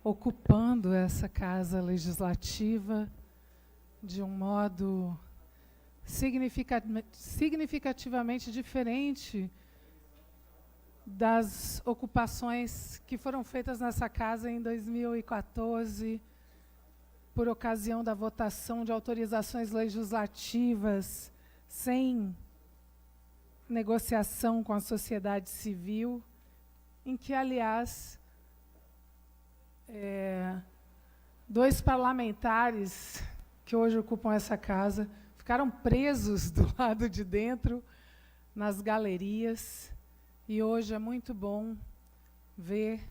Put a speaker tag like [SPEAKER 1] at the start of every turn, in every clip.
[SPEAKER 1] ocupando essa casa legislativa de um modo significativamente diferente das ocupações que foram feitas nessa casa em 2014, por ocasião da votação de autorizações legislativas sem negociação com a sociedade civil, em que, aliás, dois parlamentares que hoje ocupam essa casa ficaram presos do lado de dentro, nas galerias, e hoje é muito bom ver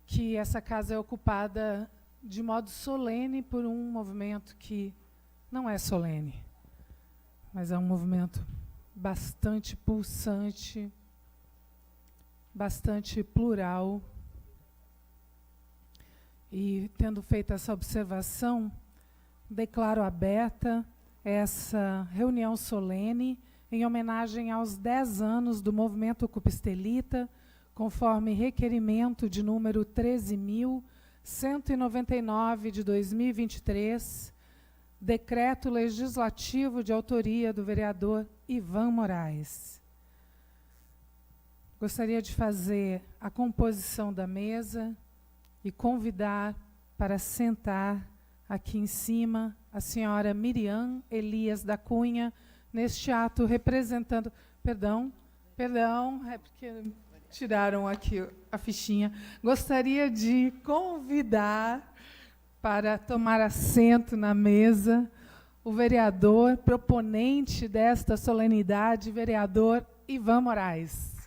[SPEAKER 1] que essa casa é ocupada de modo solene por um movimento que não é solene, mas é um movimento bastante pulsante, bastante plural. E, tendo feito essa observação, declaro aberta essa reunião solene em homenagem aos 10 anos do movimento Ocupa Estelita, conforme requerimento de número 13.199 de 2023, decreto legislativo de autoria do vereador Ivan Moraes. Gostaria de fazer a composição da mesa e convidar para sentar aqui em cima a senhora Miriam Elias da Cunha, neste ato representando... Perdão, é porque tiraram aqui a fichinha. Gostaria de convidar para tomar assento na mesa o vereador proponente desta solenidade, vereador Ivan Moraes.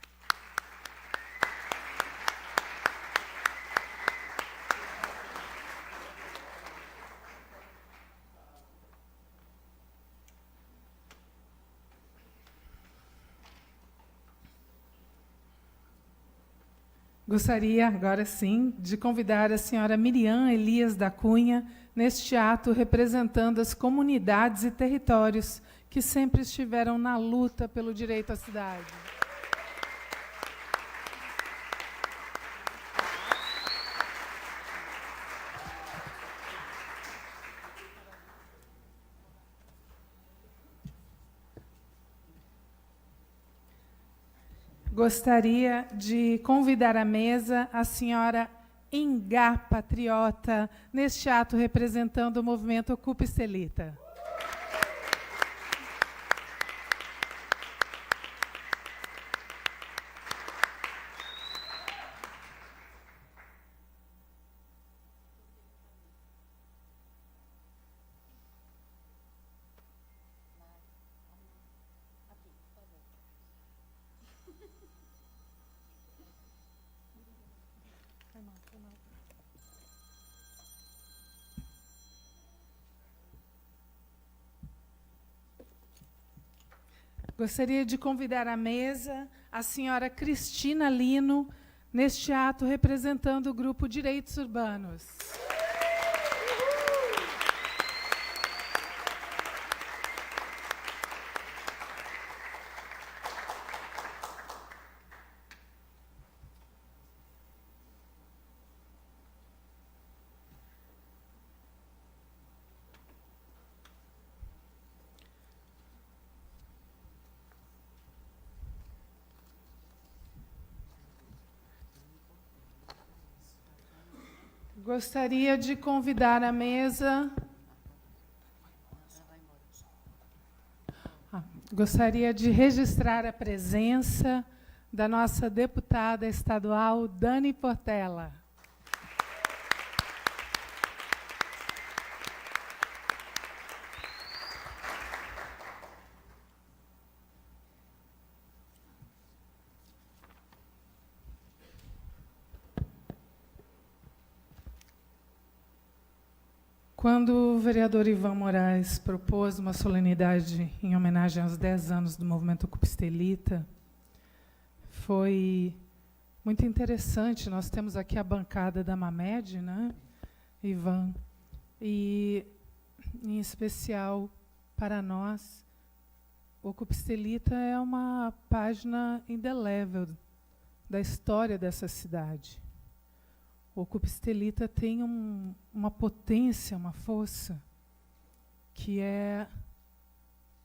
[SPEAKER 1] Gostaria, agora sim, de convidar a senhora Miriam Elias da Cunha, neste ato representando as comunidades e territórios que sempre estiveram na luta pelo direito à cidade. Gostaria de convidar à mesa a senhora Ingá Patriota, neste ato representando o movimento Ocupa Estelita. Gostaria de convidar à mesa a senhora Cristina Lino, neste ato representando o Grupo Direitos Urbanos. Gostaria de convidar à mesa... Gostaria de registrar a presença da nossa deputada estadual, Dani Portela. Quando o vereador Ivan Moraes propôs uma solenidade em homenagem aos 10 anos do movimento Ocupa Estelita, foi muito interessante. Nós temos aqui a bancada da Mamed, né, Ivan? E, em especial, para nós, o Ocupa Estelita é uma página indelével da história dessa cidade. O Ocupa Estelita tem uma potência, uma força, que é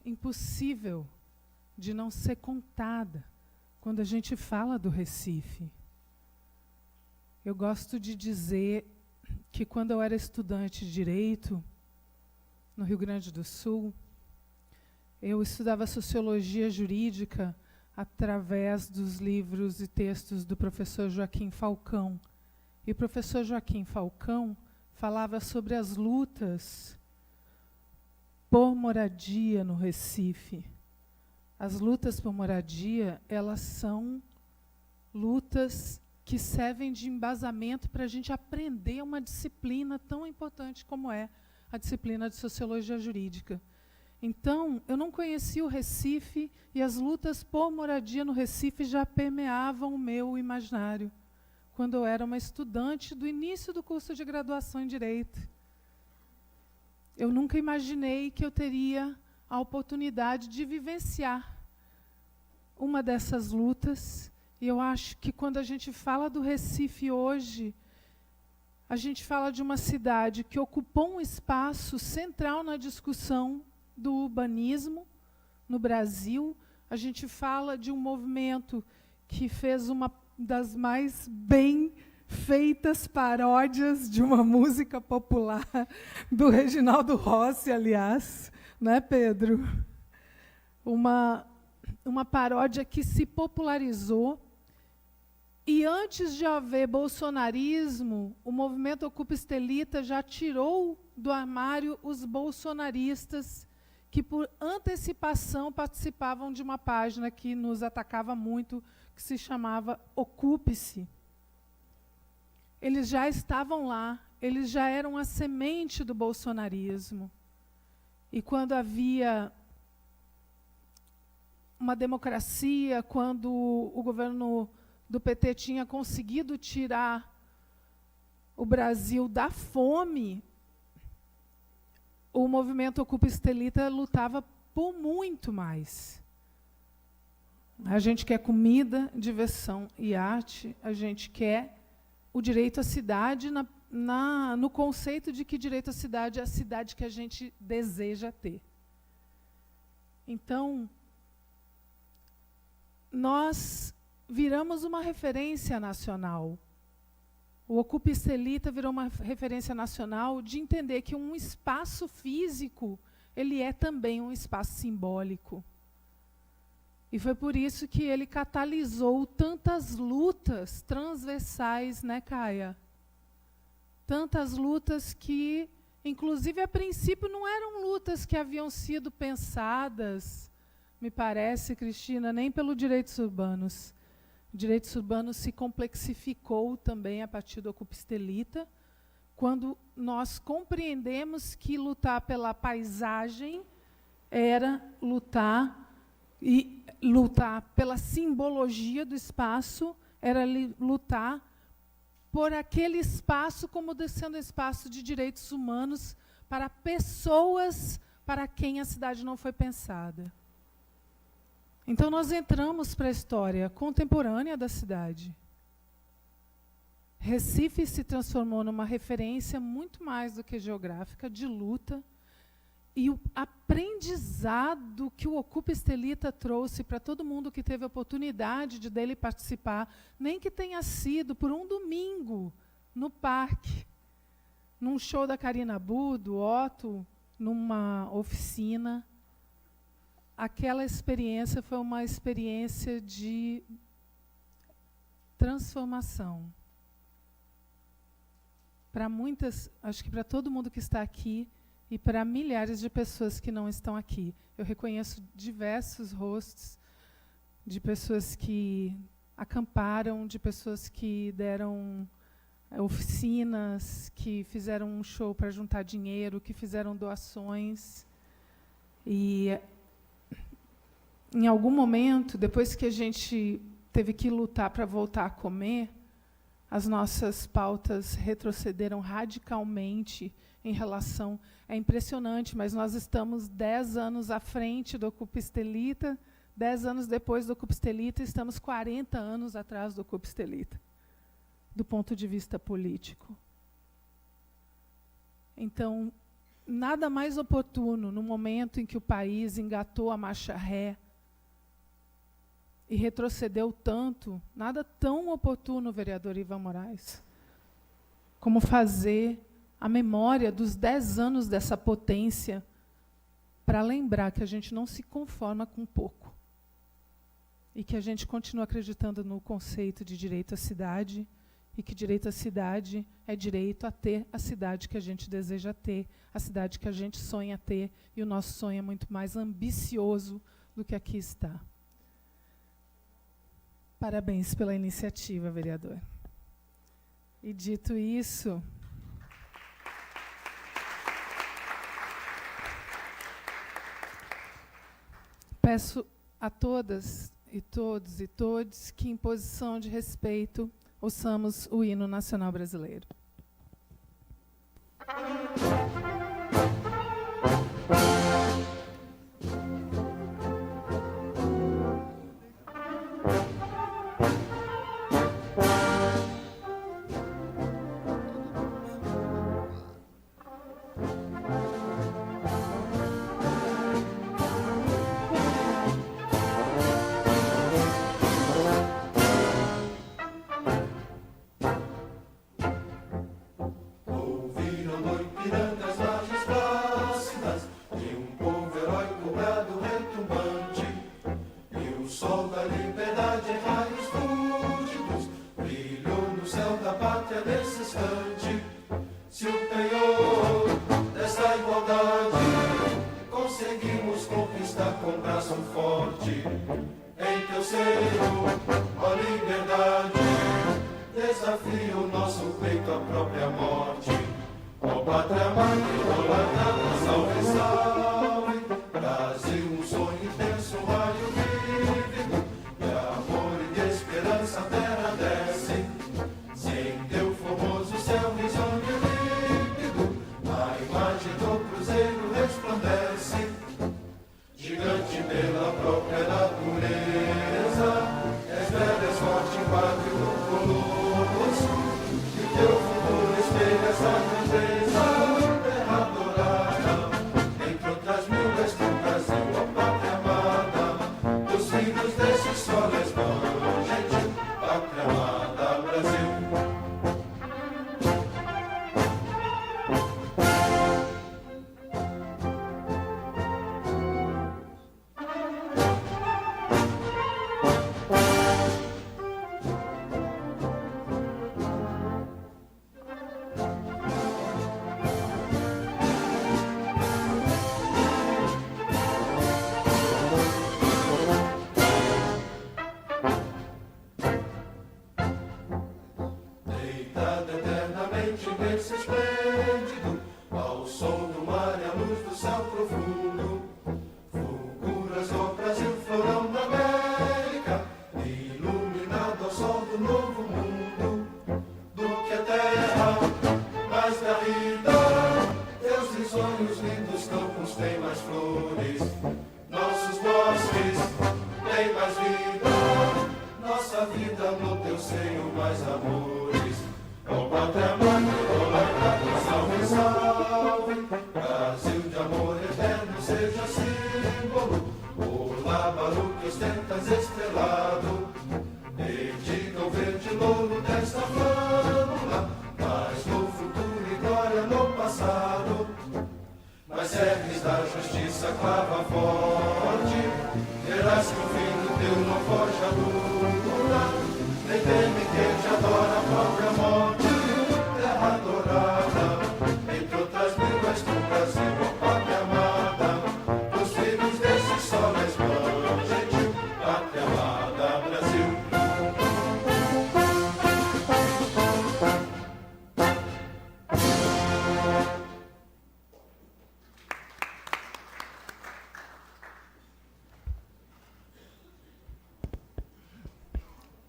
[SPEAKER 1] impossível de não ser contada quando a gente fala do Recife. Eu gosto de dizer que quando eu era estudante de Direito, no Rio Grande do Sul, eu estudava Sociologia Jurídica através dos livros e textos do professor Joaquim Falcão. E o professor Joaquim Falcão falava sobre as lutas por moradia no Recife. As lutas por moradia, elas são lutas que servem de embasamento para a gente aprender uma disciplina tão importante como é a disciplina de Sociologia Jurídica. Então, eu não conhecia o Recife e as lutas por moradia no Recife já permeavam o meu imaginário, quando eu era uma estudante do início do curso de graduação em Direito. Eu nunca imaginei que eu teria a oportunidade de vivenciar uma dessas lutas. E eu acho que quando a gente fala do Recife hoje, a gente fala de uma cidade que ocupou um espaço central na discussão do urbanismo no Brasil. A gente fala de um movimento que fez uma das mais bem feitas paródias de uma música popular do Reginaldo Rossi, aliás, né, Pedro? Uma paródia que se popularizou. E antes de haver bolsonarismo, o movimento Ocupa Estelita já tirou do armário os bolsonaristas que, por antecipação, participavam de uma página que nos atacava muito, que se chamava Ocupe-se. Eles já estavam lá, eles já eram a semente do bolsonarismo. E quando havia uma democracia, quando o governo do PT tinha conseguido tirar o Brasil da fome, o movimento Ocupa Estelita lutava por muito mais. A gente quer comida, diversão e arte, a gente quer o direito à cidade no conceito de que direito à cidade é a cidade que a gente deseja ter. Então, nós viramos uma referência nacional. O Ocupa Estelita virou uma referência nacional de entender que um espaço físico, ele é também um espaço simbólico. E foi por isso que ele catalisou tantas lutas transversais, né, Caia? Tantas lutas que, inclusive, a princípio, não eram lutas que haviam sido pensadas, me parece, Cristina, nem pelos direitos urbanos. O direito urbano se complexificou também a partir do Ocupa Estelita, quando nós compreendemos que lutar pela paisagem era lutar pela simbologia do espaço, era lutar por aquele espaço como sendo espaço de direitos humanos para pessoas para quem a cidade não foi pensada. Então, nós entramos para a história contemporânea da cidade. Recife se transformou numa referência muito mais do que geográfica, de luta, e o aprendizado que o Ocupa Estelita trouxe para todo mundo que teve a oportunidade de dele participar, nem que tenha sido por um domingo, no parque, num show da Karina Bu, do Otto, numa oficina. Aquela experiência foi uma experiência de transformação. Para muitas, acho que para todo mundo que está aqui, e para milhares de pessoas que não estão aqui. Eu reconheço diversos rostos de pessoas que acamparam, de pessoas que deram oficinas, que fizeram um show para juntar dinheiro, que fizeram doações. E, em algum momento, depois que a gente teve que lutar para voltar a comer, as nossas pautas retrocederam radicalmente em relação... É impressionante, mas nós estamos 10 anos à frente do Ocupa Estelita, 10 anos depois do Ocupa Estelita, estamos 40 anos atrás do Ocupa Estelita. do ponto de vista político. Então, nada mais oportuno no momento em que o país engatou a marcha ré e retrocedeu tanto, nada tão oportuno, vereador Ivan Moraes, como fazer a memória dos 10 anos dessa potência, para lembrar que a gente não se conforma com pouco e que a gente continua acreditando no conceito de direito à cidade e que direito à cidade é direito a ter a cidade que a gente deseja ter, a cidade que a gente sonha ter, e o nosso sonho é muito mais ambicioso do que aqui está. Parabéns pela iniciativa, vereador. E dito isso, peço a todas e todos e todes que, em posição de respeito, ouçamos o hino nacional brasileiro.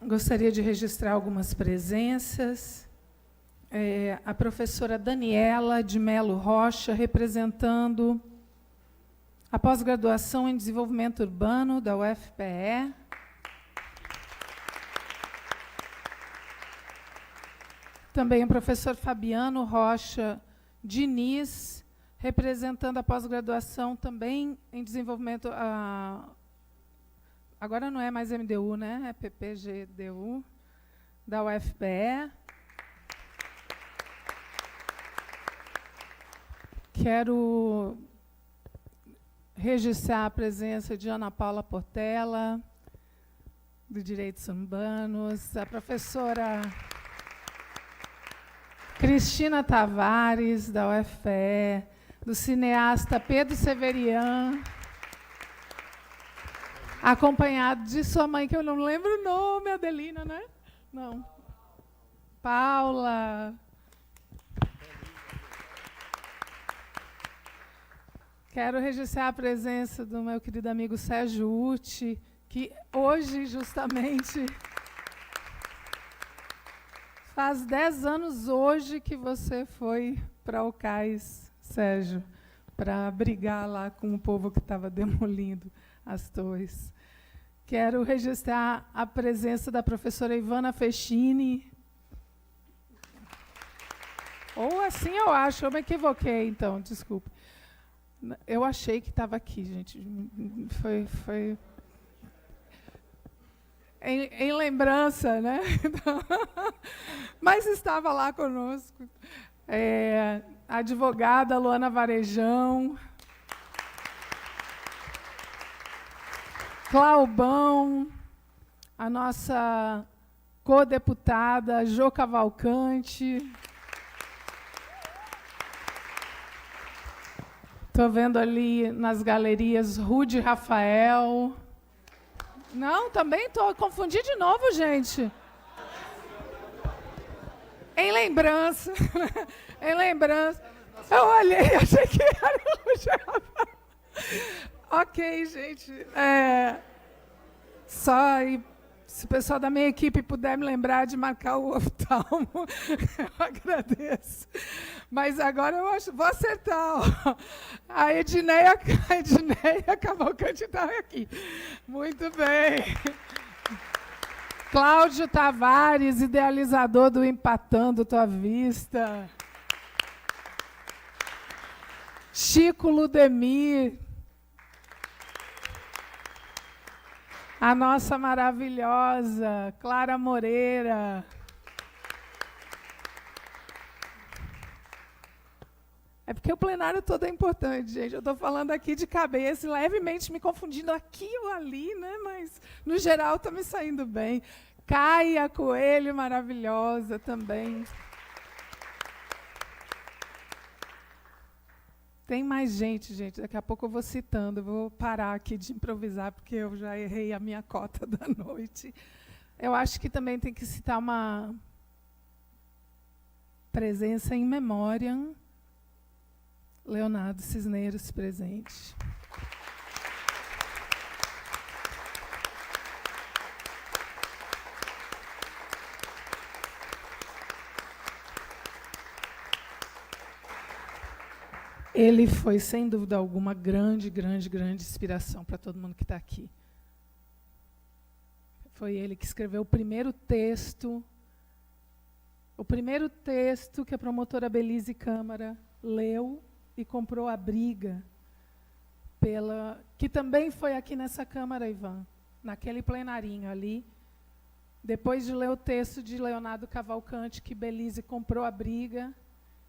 [SPEAKER 1] Gostaria de registrar algumas presenças. A professora Daniela de Melo Rocha, representando a pós-graduação em Desenvolvimento Urbano da UFPE. Também o professor Fabiano Rocha Diniz, representando a pós-graduação também em desenvolvimento... agora não é mais MDU, né? É PPGDU, da UFPE. Quero registrar a presença de Ana Paula Portela, do Direitos Urbanos, a professora Cristina Tavares, da UFPE, do cineasta Pedro Severian, acompanhado de sua mãe, que eu não lembro o nome, Adelina, né? Não. Paula. Quero registrar a presença do meu querido amigo Sérgio Uti, que hoje, justamente, faz 10 anos hoje que você foi para o cais, Sérgio, para brigar lá com o povo que estava demolindo as torres. Quero registrar a presença da professora Ivana Fechini. Ou assim eu acho, eu me equivoquei, então, desculpe. Eu achei que estava aqui, gente. Foi em lembrança, né? Mas estava lá conosco. A advogada Luana Varejão, Claubão, a nossa co-deputada Jô Cavalcante. Estou vendo ali nas galerias Rude Rafael. Não, também estou. Confundi de novo, gente. Em lembrança. Em lembrança. Eu olhei, achei que era o Rude Rafael. Ok, gente. Só aí, se o pessoal da minha equipe puder me lembrar de marcar o oftalmo, eu agradeço. Mas agora eu acho, vou acertar. Ó. A Edneia Cavalcante está aqui. Muito bem. Cláudio Tavares, idealizador do Empatando Tua Vista. Chico Ludemir. A nossa maravilhosa Clara Moreira. É porque o plenário todo é importante, gente. Eu estou falando aqui de cabeça, levemente me confundindo aqui ou ali, né? Mas, no geral, está me saindo bem. Caia Coelho, maravilhosa também. Tem mais gente. Daqui a pouco eu vou citando. Eu vou parar aqui de improvisar, porque eu já errei a minha cota da noite. Eu acho que também tem que citar uma presença em memória. Leonardo Cisneros, presente. Ele foi, sem dúvida alguma, grande inspiração para todo mundo que está aqui. Foi ele que escreveu o primeiro texto que a promotora Belize Câmara leu e comprou a briga, que também foi aqui nessa Câmara, Ivan, naquele plenarinho ali, depois de ler o texto de Leonardo Cavalcante, que Belize comprou a briga,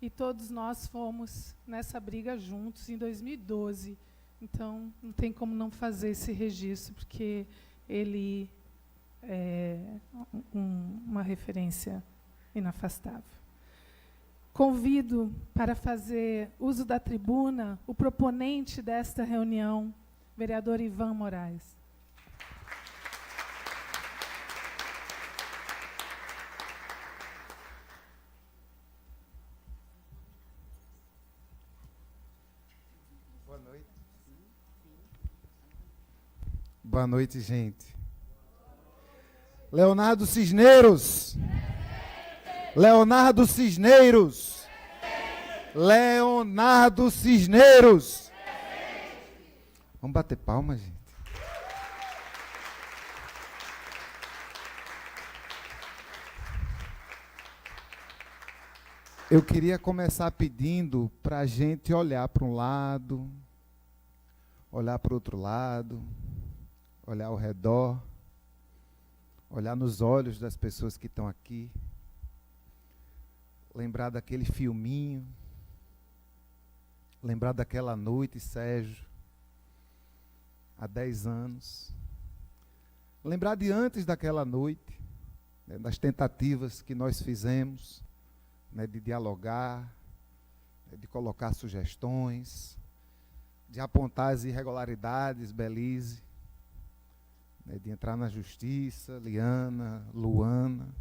[SPEAKER 1] e todos nós fomos nessa briga juntos em 2012. Então, não tem como não fazer esse registro, porque ele é uma referência inafastável. Convido para fazer uso da tribuna o proponente desta reunião, vereador Ivan Moraes.
[SPEAKER 2] Boa noite. Boa noite, gente. Leonardo Cisneros. Leonardo Cisneros. Leonardo Cisneros. Vamos bater palmas, gente. Eu queria começar pedindo para a gente olhar para um lado, olhar para o outro lado, olhar ao redor, olhar nos olhos das pessoas que estão aqui, lembrar daquele filminho, lembrar daquela noite, Sérgio, há 10 anos, lembrar de antes daquela noite, né, das tentativas que nós fizemos, né, de dialogar, de colocar sugestões, de apontar as irregularidades, Belize, né, de entrar na justiça, Liana, Luana,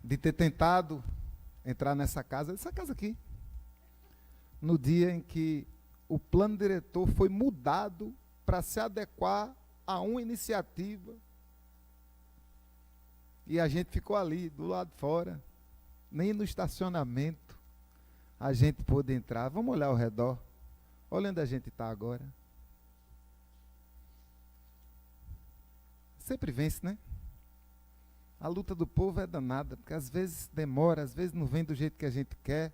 [SPEAKER 2] de ter tentado entrar nessa casa aqui, no dia em que o plano diretor foi mudado para se adequar a uma iniciativa. E a gente ficou ali, do lado de fora. Nem no estacionamento a gente pôde entrar. Vamos olhar ao redor. Olha onde a gente está agora. Sempre vence, né? A luta do povo é danada, porque às vezes demora, às vezes não vem do jeito que a gente quer,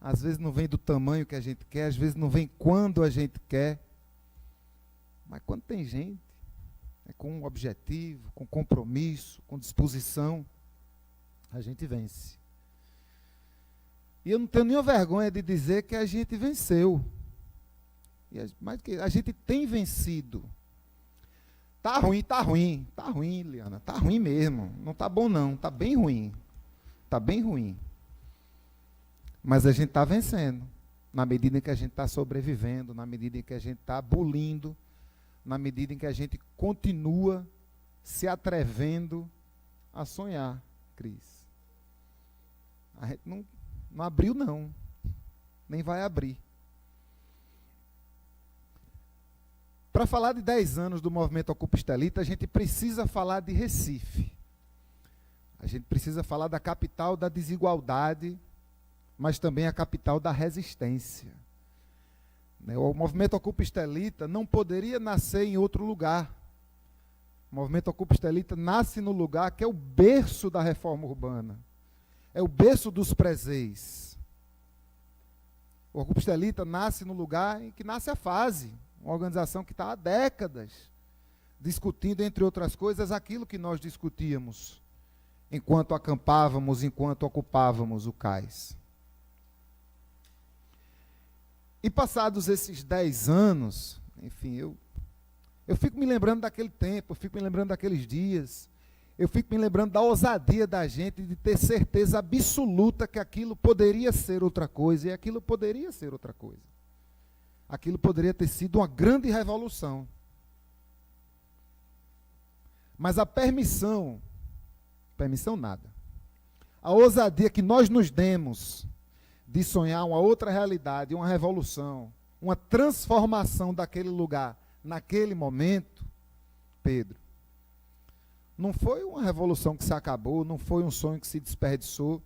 [SPEAKER 2] às vezes não vem do tamanho que a gente quer, às vezes não vem quando a gente quer. Mas quando tem gente, com um objetivo, com compromisso, com disposição, a gente vence. E eu não tenho nenhuma vergonha de dizer que a gente venceu. Mas que a gente tem vencido. Tá ruim, Liana, tá ruim mesmo. Não tá bom não, tá bem ruim. Tá bem ruim. Mas a gente está vencendo, na medida em que a gente está sobrevivendo, na medida em que a gente está bulindo, na medida em que a gente continua se atrevendo a sonhar, Cris. A gente não abriu, não. Nem vai abrir. Para falar de 10 anos do movimento Ocupa Estelita, a gente precisa falar de Recife. A gente precisa falar da capital da desigualdade, mas também a capital da resistência. O movimento Ocupa Estelita não poderia nascer em outro lugar. O movimento Ocupa Estelita nasce no lugar que é o berço da reforma urbana. É o berço dos presês. O Ocupa Estelita nasce no lugar em que nasce a Fase, uma organização que está há décadas discutindo, entre outras coisas, aquilo que nós discutíamos enquanto acampávamos, enquanto ocupávamos o cais. E passados esses 10 anos, enfim, eu fico me lembrando daquele tempo, eu fico me lembrando daqueles dias, eu fico me lembrando da ousadia da gente de ter certeza absoluta que aquilo poderia ser outra coisa, e aquilo poderia ser outra coisa. Aquilo poderia ter sido uma grande revolução. Mas a permissão nada. A ousadia que nós nos demos de sonhar uma outra realidade, uma revolução, uma transformação daquele lugar, naquele momento, Pedro, não foi uma revolução que se acabou, não foi um sonho que se desperdiçou.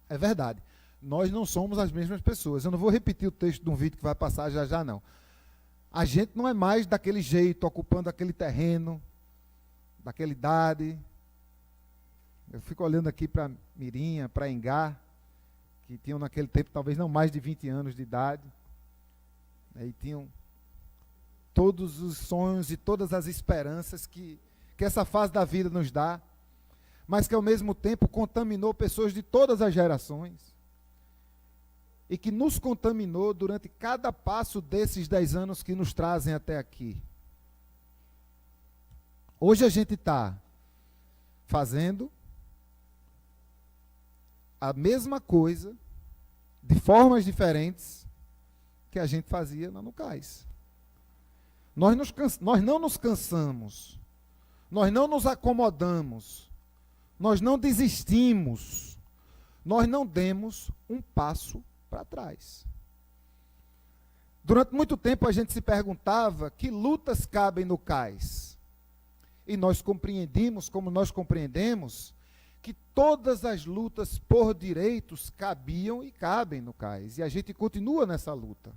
[SPEAKER 2] É verdade, nós não somos as mesmas pessoas. Eu não vou repetir o texto de um vídeo que vai passar já, não. A gente não é mais daquele jeito, ocupando aquele terreno, daquela idade. Eu fico olhando aqui para Mirinha, para Engá, que tinham naquele tempo talvez não mais de 20 anos de idade, e tinham todos os sonhos e todas as esperanças que essa fase da vida nos dá, mas que ao mesmo tempo contaminou pessoas de todas as gerações, e que nos contaminou durante cada passo desses 10 anos que nos trazem até aqui. Hoje a gente está fazendo a mesma coisa, de formas diferentes, que a gente fazia no cais. Nós não nos cansamos, nós não nos acomodamos, nós não desistimos, nós não demos um passo para trás. Durante muito tempo a gente se perguntava que lutas cabem no cais. E nós compreendimos, como nós compreendemos, que todas as lutas por direitos cabiam e cabem no cais. E a gente continua nessa luta.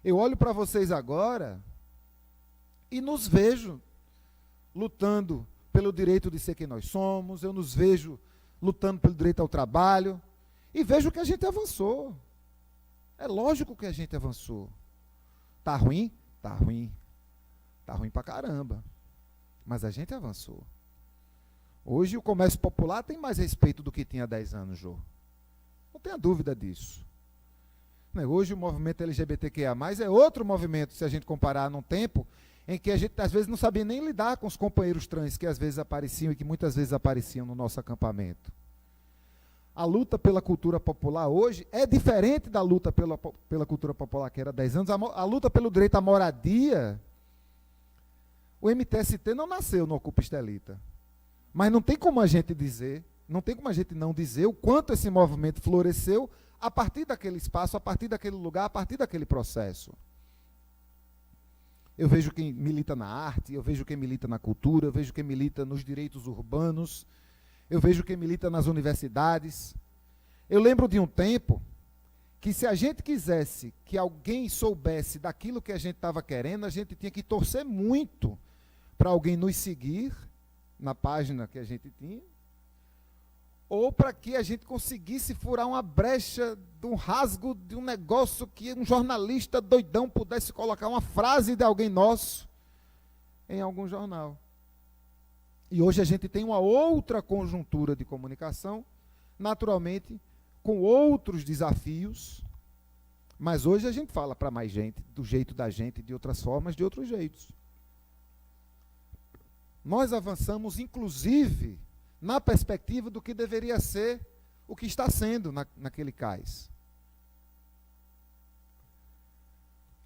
[SPEAKER 2] Eu olho para vocês agora e nos vejo lutando pelo direito de ser quem nós somos, eu nos vejo lutando pelo direito ao trabalho, e vejo que a gente avançou. É lógico que a gente avançou. Tá ruim? Tá ruim. Tá ruim pra caramba. Mas a gente avançou. Hoje o comércio popular tem mais respeito do que tinha há 10 anos, Jô. Não tenha dúvida disso. Hoje o movimento LGBTQIA+, é outro movimento, se a gente comparar num tempo em que a gente às vezes não sabia nem lidar com os companheiros trans que às vezes apareciam e que muitas vezes apareciam no nosso acampamento. A luta pela cultura popular hoje é diferente da luta pela cultura popular que era há 10 anos. A luta pelo direito à moradia, o MTST não nasceu no Ocupa Estelita. Mas não tem como a gente dizer, não tem como a gente não dizer o quanto esse movimento floresceu a partir daquele espaço, a partir daquele lugar, a partir daquele processo. Eu vejo quem milita na arte, eu vejo quem milita na cultura, eu vejo quem milita nos direitos urbanos, eu vejo quem milita nas universidades. Eu lembro de um tempo que se a gente quisesse que alguém soubesse daquilo que a gente estava querendo, a gente tinha que torcer muito para alguém nos seguir na página que a gente tinha, ou para que a gente conseguisse furar uma brecha de um rasgo de um negócio que um jornalista doidão pudesse colocar uma frase de alguém nosso em algum jornal. E hoje a gente tem uma outra conjuntura de comunicação, naturalmente, com outros desafios, mas hoje a gente fala para mais gente, do jeito da gente, de outras formas, de outros jeitos. Nós avançamos, inclusive, na perspectiva do que deveria ser o que está sendo naquele cais.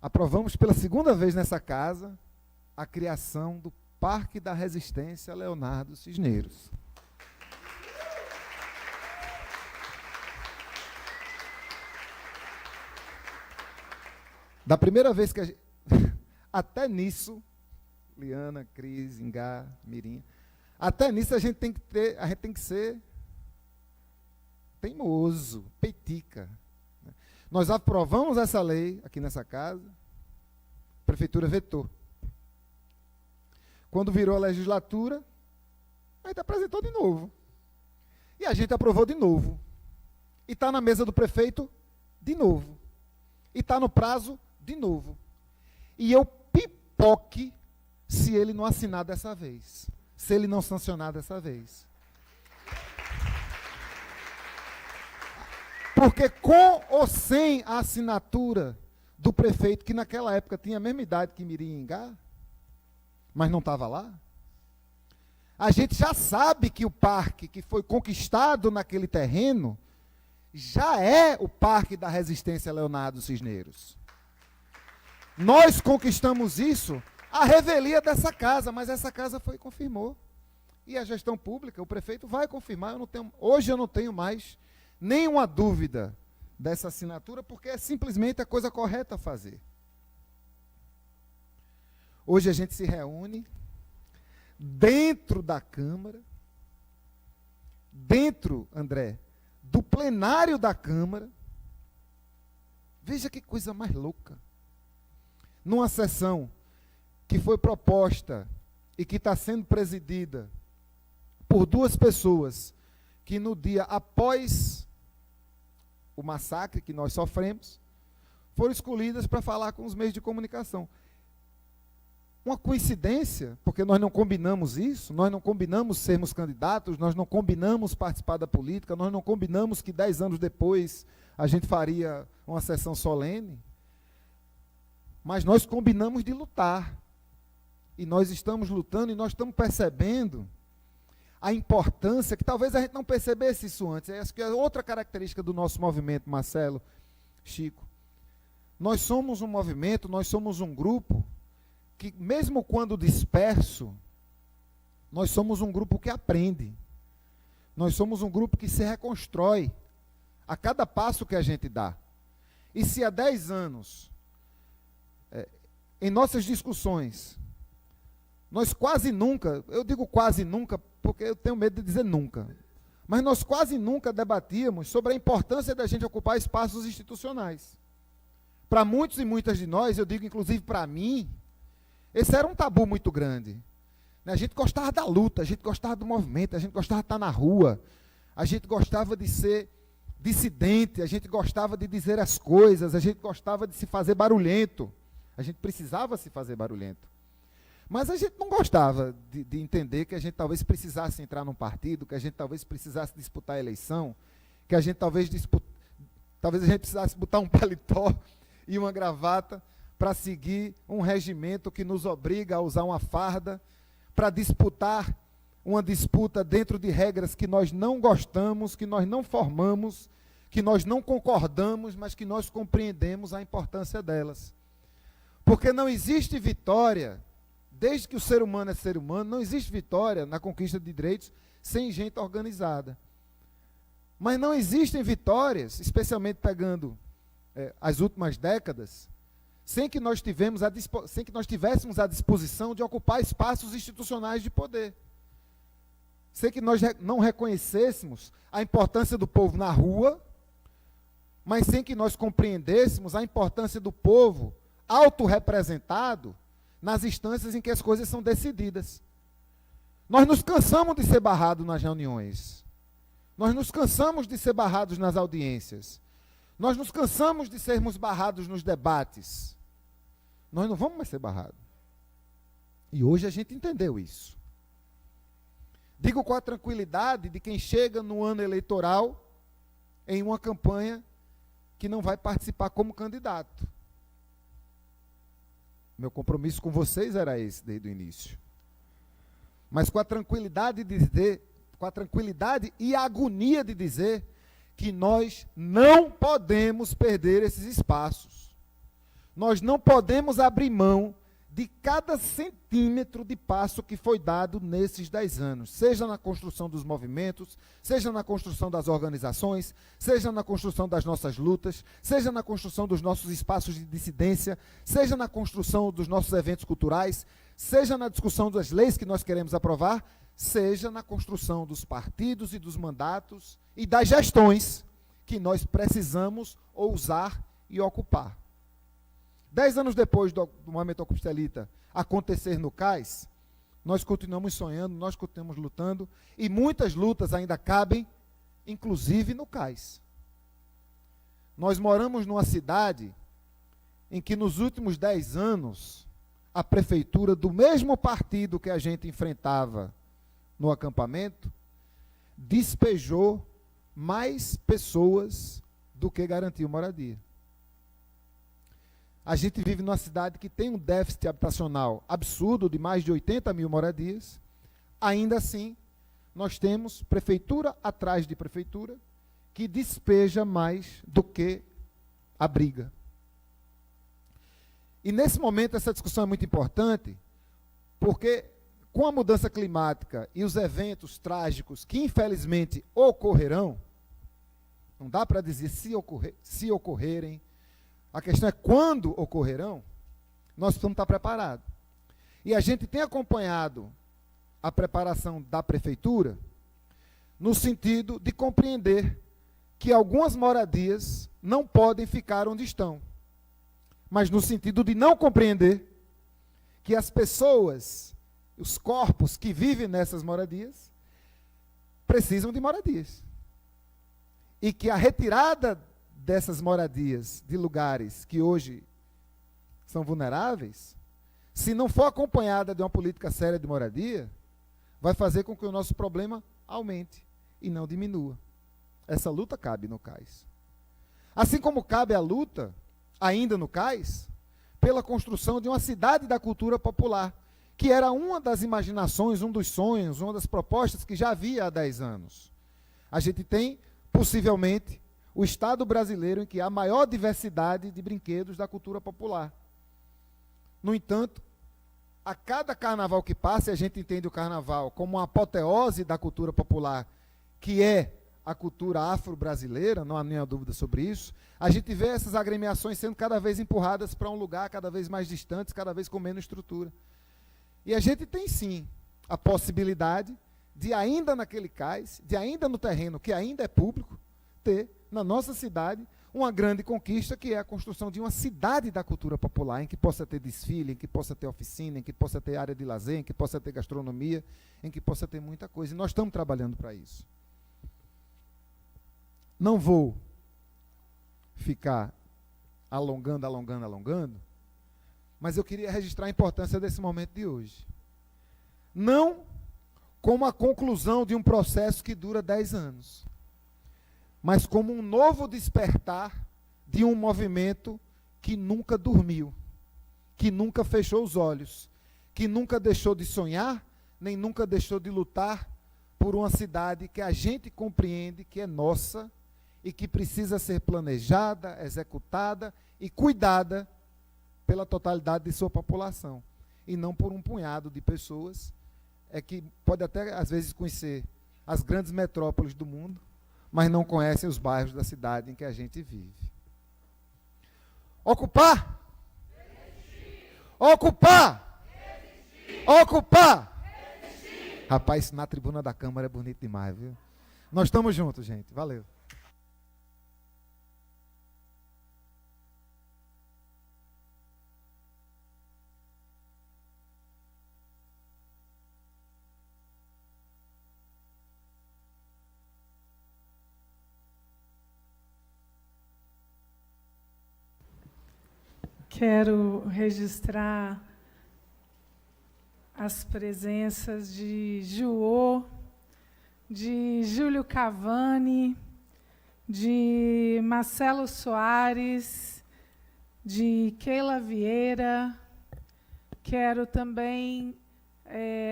[SPEAKER 2] Aprovamos pela segunda vez nessa casa a criação do Parque da Resistência Leonardo Cisneros. Da primeira vez que a gente, até nisso, Liana, Cris, Ingá, Mirim, até nisso a gente tem que ser teimoso, peitica. Nós aprovamos essa lei aqui nessa casa, a prefeitura vetou. Quando virou a legislatura, a gente apresentou de novo. E a gente aprovou de novo. E está na mesa do prefeito de novo. E está no prazo de novo. E eu pipoque se ele não assinar dessa vez. Se ele não sancionar dessa vez. Porque com ou sem a assinatura do prefeito, que naquela época tinha a mesma idade que Mirim e Ingá, mas não estava lá, a gente já sabe que o parque que foi conquistado naquele terreno já é o Parque da Resistência Leonardo Cisneros. Nós conquistamos isso à revelia dessa casa, mas essa casa confirmou. E a gestão pública, o prefeito vai confirmar. Hoje eu não tenho mais nenhuma dúvida dessa assinatura, porque é simplesmente a coisa correta a fazer. Hoje a gente se reúne dentro da Câmara, dentro, André, do plenário da Câmara. Veja que coisa mais louca. Numa sessão que foi proposta e que está sendo presidida por duas pessoas que no dia após o massacre que nós sofremos, foram escolhidas para falar com os meios de comunicação. Uma coincidência, porque nós não combinamos isso, nós não combinamos sermos candidatos, nós não combinamos participar da política, nós não combinamos que 10 anos depois a gente faria uma sessão solene, mas nós combinamos de lutar. E nós estamos lutando e nós estamos percebendo a importância, que talvez a gente não percebesse isso antes. Acho que é outra característica do nosso movimento, Marcelo, Chico. Nós somos um movimento, nós somos um grupo que, mesmo quando disperso, nós somos um grupo que aprende. Nós somos um grupo que se reconstrói a cada passo que a gente dá. E se há 10 anos, em nossas discussões, nós quase nunca, eu digo quase nunca, porque eu tenho medo de dizer nunca, mas nós quase nunca debatíamos sobre a importância da gente ocupar espaços institucionais. Para muitos e muitas de nós, eu digo inclusive para mim, esse era um tabu muito grande. A gente gostava da luta, a gente gostava do movimento, a gente gostava de estar na rua, a gente gostava de ser dissidente, a gente gostava de dizer as coisas, a gente gostava de se fazer barulhento. A gente precisava se fazer barulhento. Mas a gente não gostava de entender que a gente talvez precisasse entrar num partido, que a gente talvez precisasse disputar a eleição, que a gente talvez a gente precisasse botar um paletó e uma gravata para seguir um regimento que nos obriga a usar uma farda, para disputar uma disputa dentro de regras que nós não gostamos, que nós não formamos, que nós não concordamos, mas que nós compreendemos a importância delas. Porque não existe vitória, desde que o ser humano é ser humano, não existe vitória na conquista de direitos sem gente organizada. Mas não existem vitórias, especialmente pegando as últimas décadas, sem que nós tivéssemos a disposição de ocupar espaços institucionais de poder. Sem que nós não reconhecêssemos a importância do povo na rua, mas sem que nós compreendêssemos a importância do povo autorrepresentado nas instâncias em que as coisas são decididas. Nós nos cansamos de ser barrados nas reuniões. Nós nos cansamos de ser barrados nas audiências. Nós nos cansamos de sermos barrados nos debates. Nós não vamos mais ser barrados. E hoje a gente entendeu isso. Digo com a tranquilidade de quem chega no ano eleitoral em uma campanha que não vai participar como candidato. Meu compromisso com vocês era esse desde o início. Mas com a tranquilidade e a agonia de dizer que nós não podemos perder esses espaços. Nós não podemos abrir mão de cada centímetro de passo que foi dado nesses 10 anos, seja na construção dos movimentos, seja na construção das organizações, seja na construção das nossas lutas, seja na construção dos nossos espaços de dissidência, seja na construção dos nossos eventos culturais, seja na discussão das leis que nós queremos aprovar, seja na construção dos partidos e dos mandatos e das gestões que nós precisamos ousar e ocupar. 10 anos depois do movimento Ocupestelita acontecer no cais, nós continuamos sonhando, nós continuamos lutando, e muitas lutas ainda cabem, inclusive no cais. Nós moramos numa cidade em que nos últimos 10 anos, a prefeitura do mesmo partido que a gente enfrentava no acampamento, despejou mais pessoas do que garantiu moradia. A gente vive numa cidade que tem um déficit habitacional absurdo de mais de 80 mil moradias. Ainda assim, nós temos prefeitura atrás de prefeitura que despeja mais do que abriga. E nesse momento essa discussão é muito importante, porque com a mudança climática e os eventos trágicos que infelizmente ocorrerão, não dá para dizer se ocorrerem, a questão é quando ocorrerão, nós precisamos estar preparados. E a gente tem acompanhado a preparação da prefeitura no sentido de compreender que algumas moradias não podem ficar onde estão, mas no sentido de não compreender que as pessoas, os corpos que vivem nessas moradias, precisam de moradias. E que a retirada dessas moradias de lugares que hoje são vulneráveis, se não for acompanhada de uma política séria de moradia, vai fazer com que o nosso problema aumente e não diminua. Essa luta cabe no cais. Assim como cabe a luta, ainda no cais, pela construção de uma cidade da cultura popular, que era uma das imaginações, um dos sonhos, uma das propostas que já havia há 10 anos. A gente tem, possivelmente, o estado brasileiro em que há a maior diversidade de brinquedos da cultura popular. No entanto, a cada carnaval que passa, a gente entende o carnaval como uma apoteose da cultura popular, que é a cultura afro-brasileira, não há nenhuma dúvida sobre isso, a gente vê essas agremiações sendo cada vez empurradas para um lugar cada vez mais distante, cada vez com menos estrutura. E a gente tem sim a possibilidade de ainda naquele cais, de ainda no terreno que ainda é público, ter na nossa cidade uma grande conquista, que é a construção de uma cidade da cultura popular, em que possa ter desfile, em que possa ter oficina, em que possa ter área de lazer, em que possa ter gastronomia, em que possa ter muita coisa. E nós estamos trabalhando para isso. não vou ficar alongando, mas eu queria registrar a importância desse momento de hoje. Não como a conclusão de um processo que dura 10 anos, mas como um novo despertar de um movimento que nunca dormiu, que nunca fechou os olhos, que nunca deixou de sonhar, nem nunca deixou de lutar por uma cidade que a gente compreende que é nossa e que precisa ser planejada, executada e cuidada pela totalidade de sua população, e não por um punhado de pessoas que pode até às vezes conhecer as grandes metrópoles do mundo, mas não conhecem os bairros da cidade em que a gente vive. Ocupar! Ocupar! Ocupar! Rapaz, isso na tribuna da Câmara é bonito demais, viu? Nós estamos juntos, gente. Valeu.
[SPEAKER 1] Quero registrar as presenças de Juô, de Júlio Cavani, de Marcelo Soares, de Keila Vieira. Quero também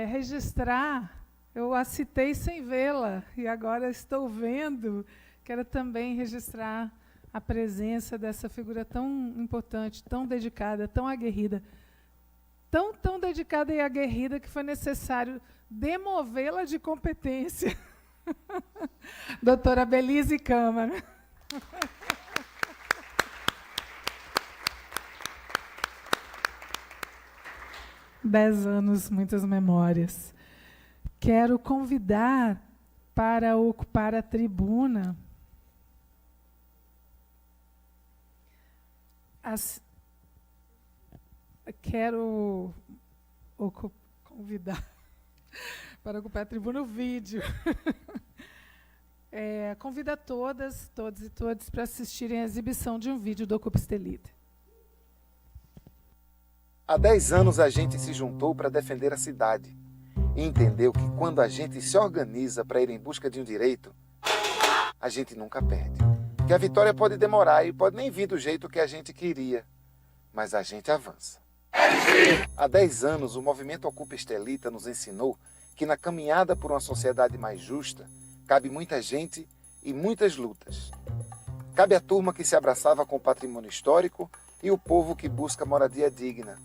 [SPEAKER 1] registrar, eu a citei sem vê-la, e agora estou vendo, quero também registrar a presença dessa figura tão importante, tão dedicada, tão aguerrida, tão dedicada e aguerrida que foi necessário demovê-la de competência. Doutora Belize Câmara. 10 anos, muitas memórias. Quero convidar para ocupar a tribuna quero convidar para ocupar a tribuna o vídeo. Convido a todas, todos e todas para assistirem à exibição de um vídeo do Ocupa Estelita.
[SPEAKER 3] Há 10 anos a gente se juntou para defender a cidade e entendeu que quando a gente se organiza para ir em busca de um direito, a gente nunca perde. Que a vitória pode demorar e pode nem vir do jeito que a gente queria, mas a gente avança. Há 10 anos, o movimento Ocupa Estelita nos ensinou que na caminhada por uma sociedade mais justa, cabe muita gente e muitas lutas. Cabe a turma que se abraçava com o patrimônio histórico e o povo que busca moradia digna.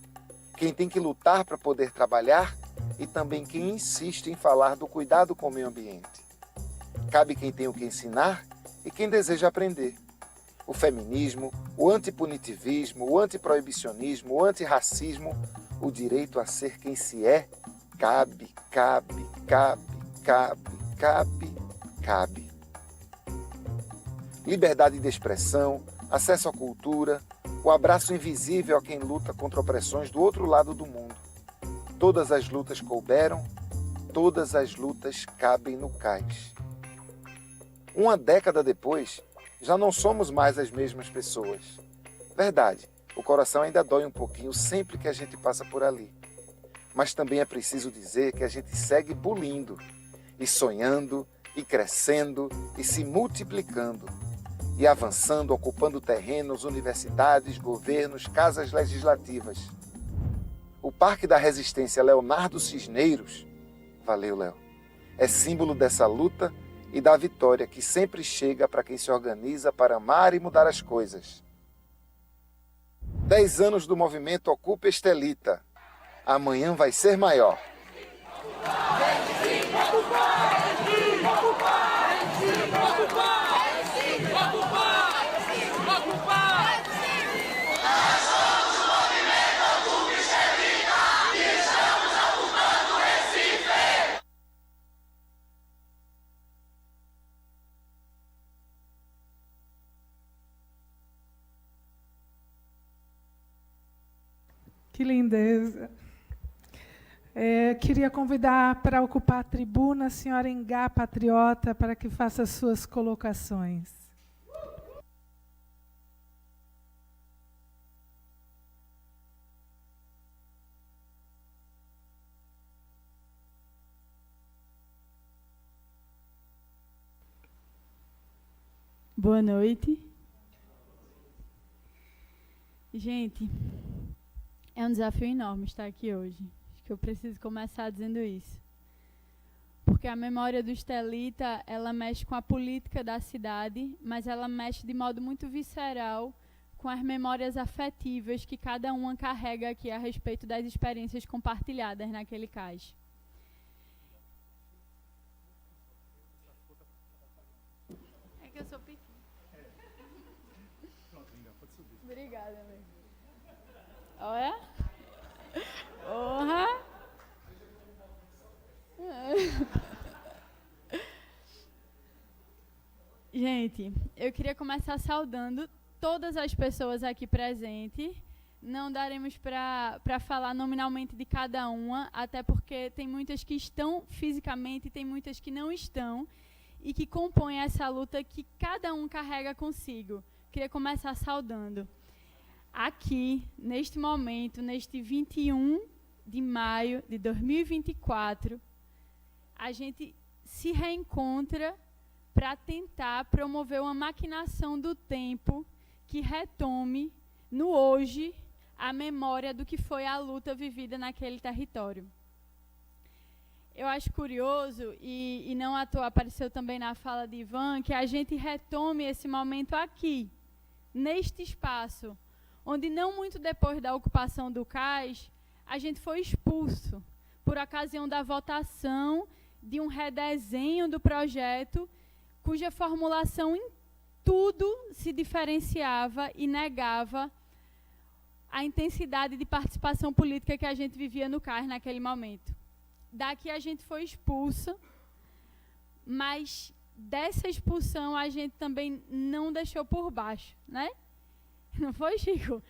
[SPEAKER 3] Quem tem que lutar para poder trabalhar e também quem insiste em falar do cuidado com o meio ambiente. Cabe quem tem o que ensinar e quem deseja aprender. O feminismo, o antipunitivismo, o antiproibicionismo, o antirracismo, o direito a ser quem se é, cabe. Liberdade de expressão, acesso à cultura, o abraço invisível a quem luta contra opressões do outro lado do mundo. Todas as lutas couberam, todas as lutas cabem no cais. Uma década depois, já não somos mais as mesmas pessoas. Verdade, o coração ainda dói um pouquinho sempre que a gente passa por ali. Mas também é preciso dizer que a gente segue bulindo, e sonhando, e crescendo, e se multiplicando, e avançando, ocupando terrenos, universidades, governos, casas legislativas. O Parque da Resistência Leonardo Cisneiros, valeu, Léo, é símbolo dessa luta e da vitória que sempre chega para quem se organiza para amar e mudar as coisas. 10 anos do movimento Ocupa Estelita. Amanhã vai ser maior.
[SPEAKER 1] Que lindeza. Queria convidar para ocupar a tribuna a senhora Engá Patriota para que faça suas colocações.
[SPEAKER 4] Boa noite. Gente, é um desafio enorme estar aqui hoje. Acho que eu preciso começar dizendo isso. Porque a memória do Estelita, ela mexe com a política da cidade, mas ela mexe de modo muito visceral com as memórias afetivas que cada uma carrega aqui a respeito das experiências compartilhadas naquele cais. É que eu sou pequena. Obrigada, amigo. Olha. Porra. Gente, eu queria começar saudando todas as pessoas aqui presentes. Não daremos para falar nominalmente de cada uma, até porque tem muitas que estão fisicamente e tem muitas que não estão e que compõem essa luta que cada um carrega consigo. Queria começar saudando. Aqui, neste momento, neste 21 de maio de 2024, a gente se reencontra para tentar promover uma maquinação do tempo que retome, no hoje, a memória do que foi a luta vivida naquele território. Eu acho curioso, e não à toa apareceu também na fala de Ivan, que a gente retome esse momento aqui, neste espaço, onde não muito depois da ocupação do cais, a gente foi expulso por ocasião da votação de um redesenho do projeto, cuja formulação em tudo se diferenciava e negava a intensidade de participação política que a gente vivia no cais naquele momento. Daqui a gente foi expulsa, mas dessa expulsão a gente também não deixou por baixo, né? Não foi, Chico?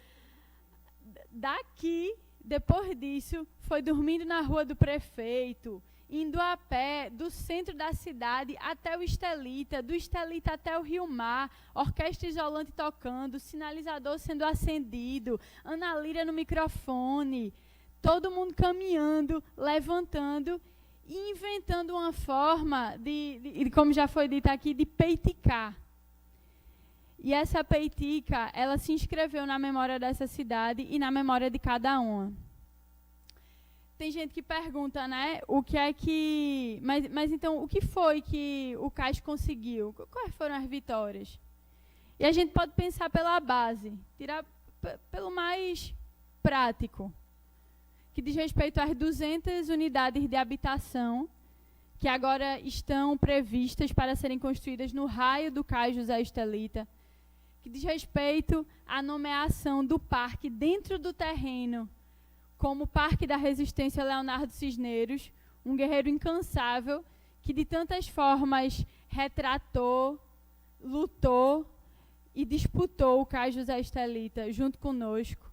[SPEAKER 4] Daqui, depois disso, foi dormindo na rua do prefeito, indo a pé do centro da cidade até o Estelita, do Estelita até o Rio Mar, orquestra isolante tocando, sinalizador sendo acendido, Ana Líria no microfone, todo mundo caminhando, levantando e inventando uma forma de como já foi dito aqui, de peiticar. E essa peitica, ela se inscreveu na memória dessa cidade e na memória de cada uma. Tem gente que pergunta, né, o que é que... Mas então, o que foi que o cais conseguiu? Quais foram as vitórias? E a gente pode pensar pela base, tirar pelo mais prático, que diz respeito às 200 unidades de habitação que agora estão previstas para serem construídas no raio do cais José Estelita, que diz respeito à nomeação do parque dentro do terreno, como Parque da Resistência Leonardo Cisneros, um guerreiro incansável que de tantas formas retratou, lutou e disputou o cais José Estelita junto conosco.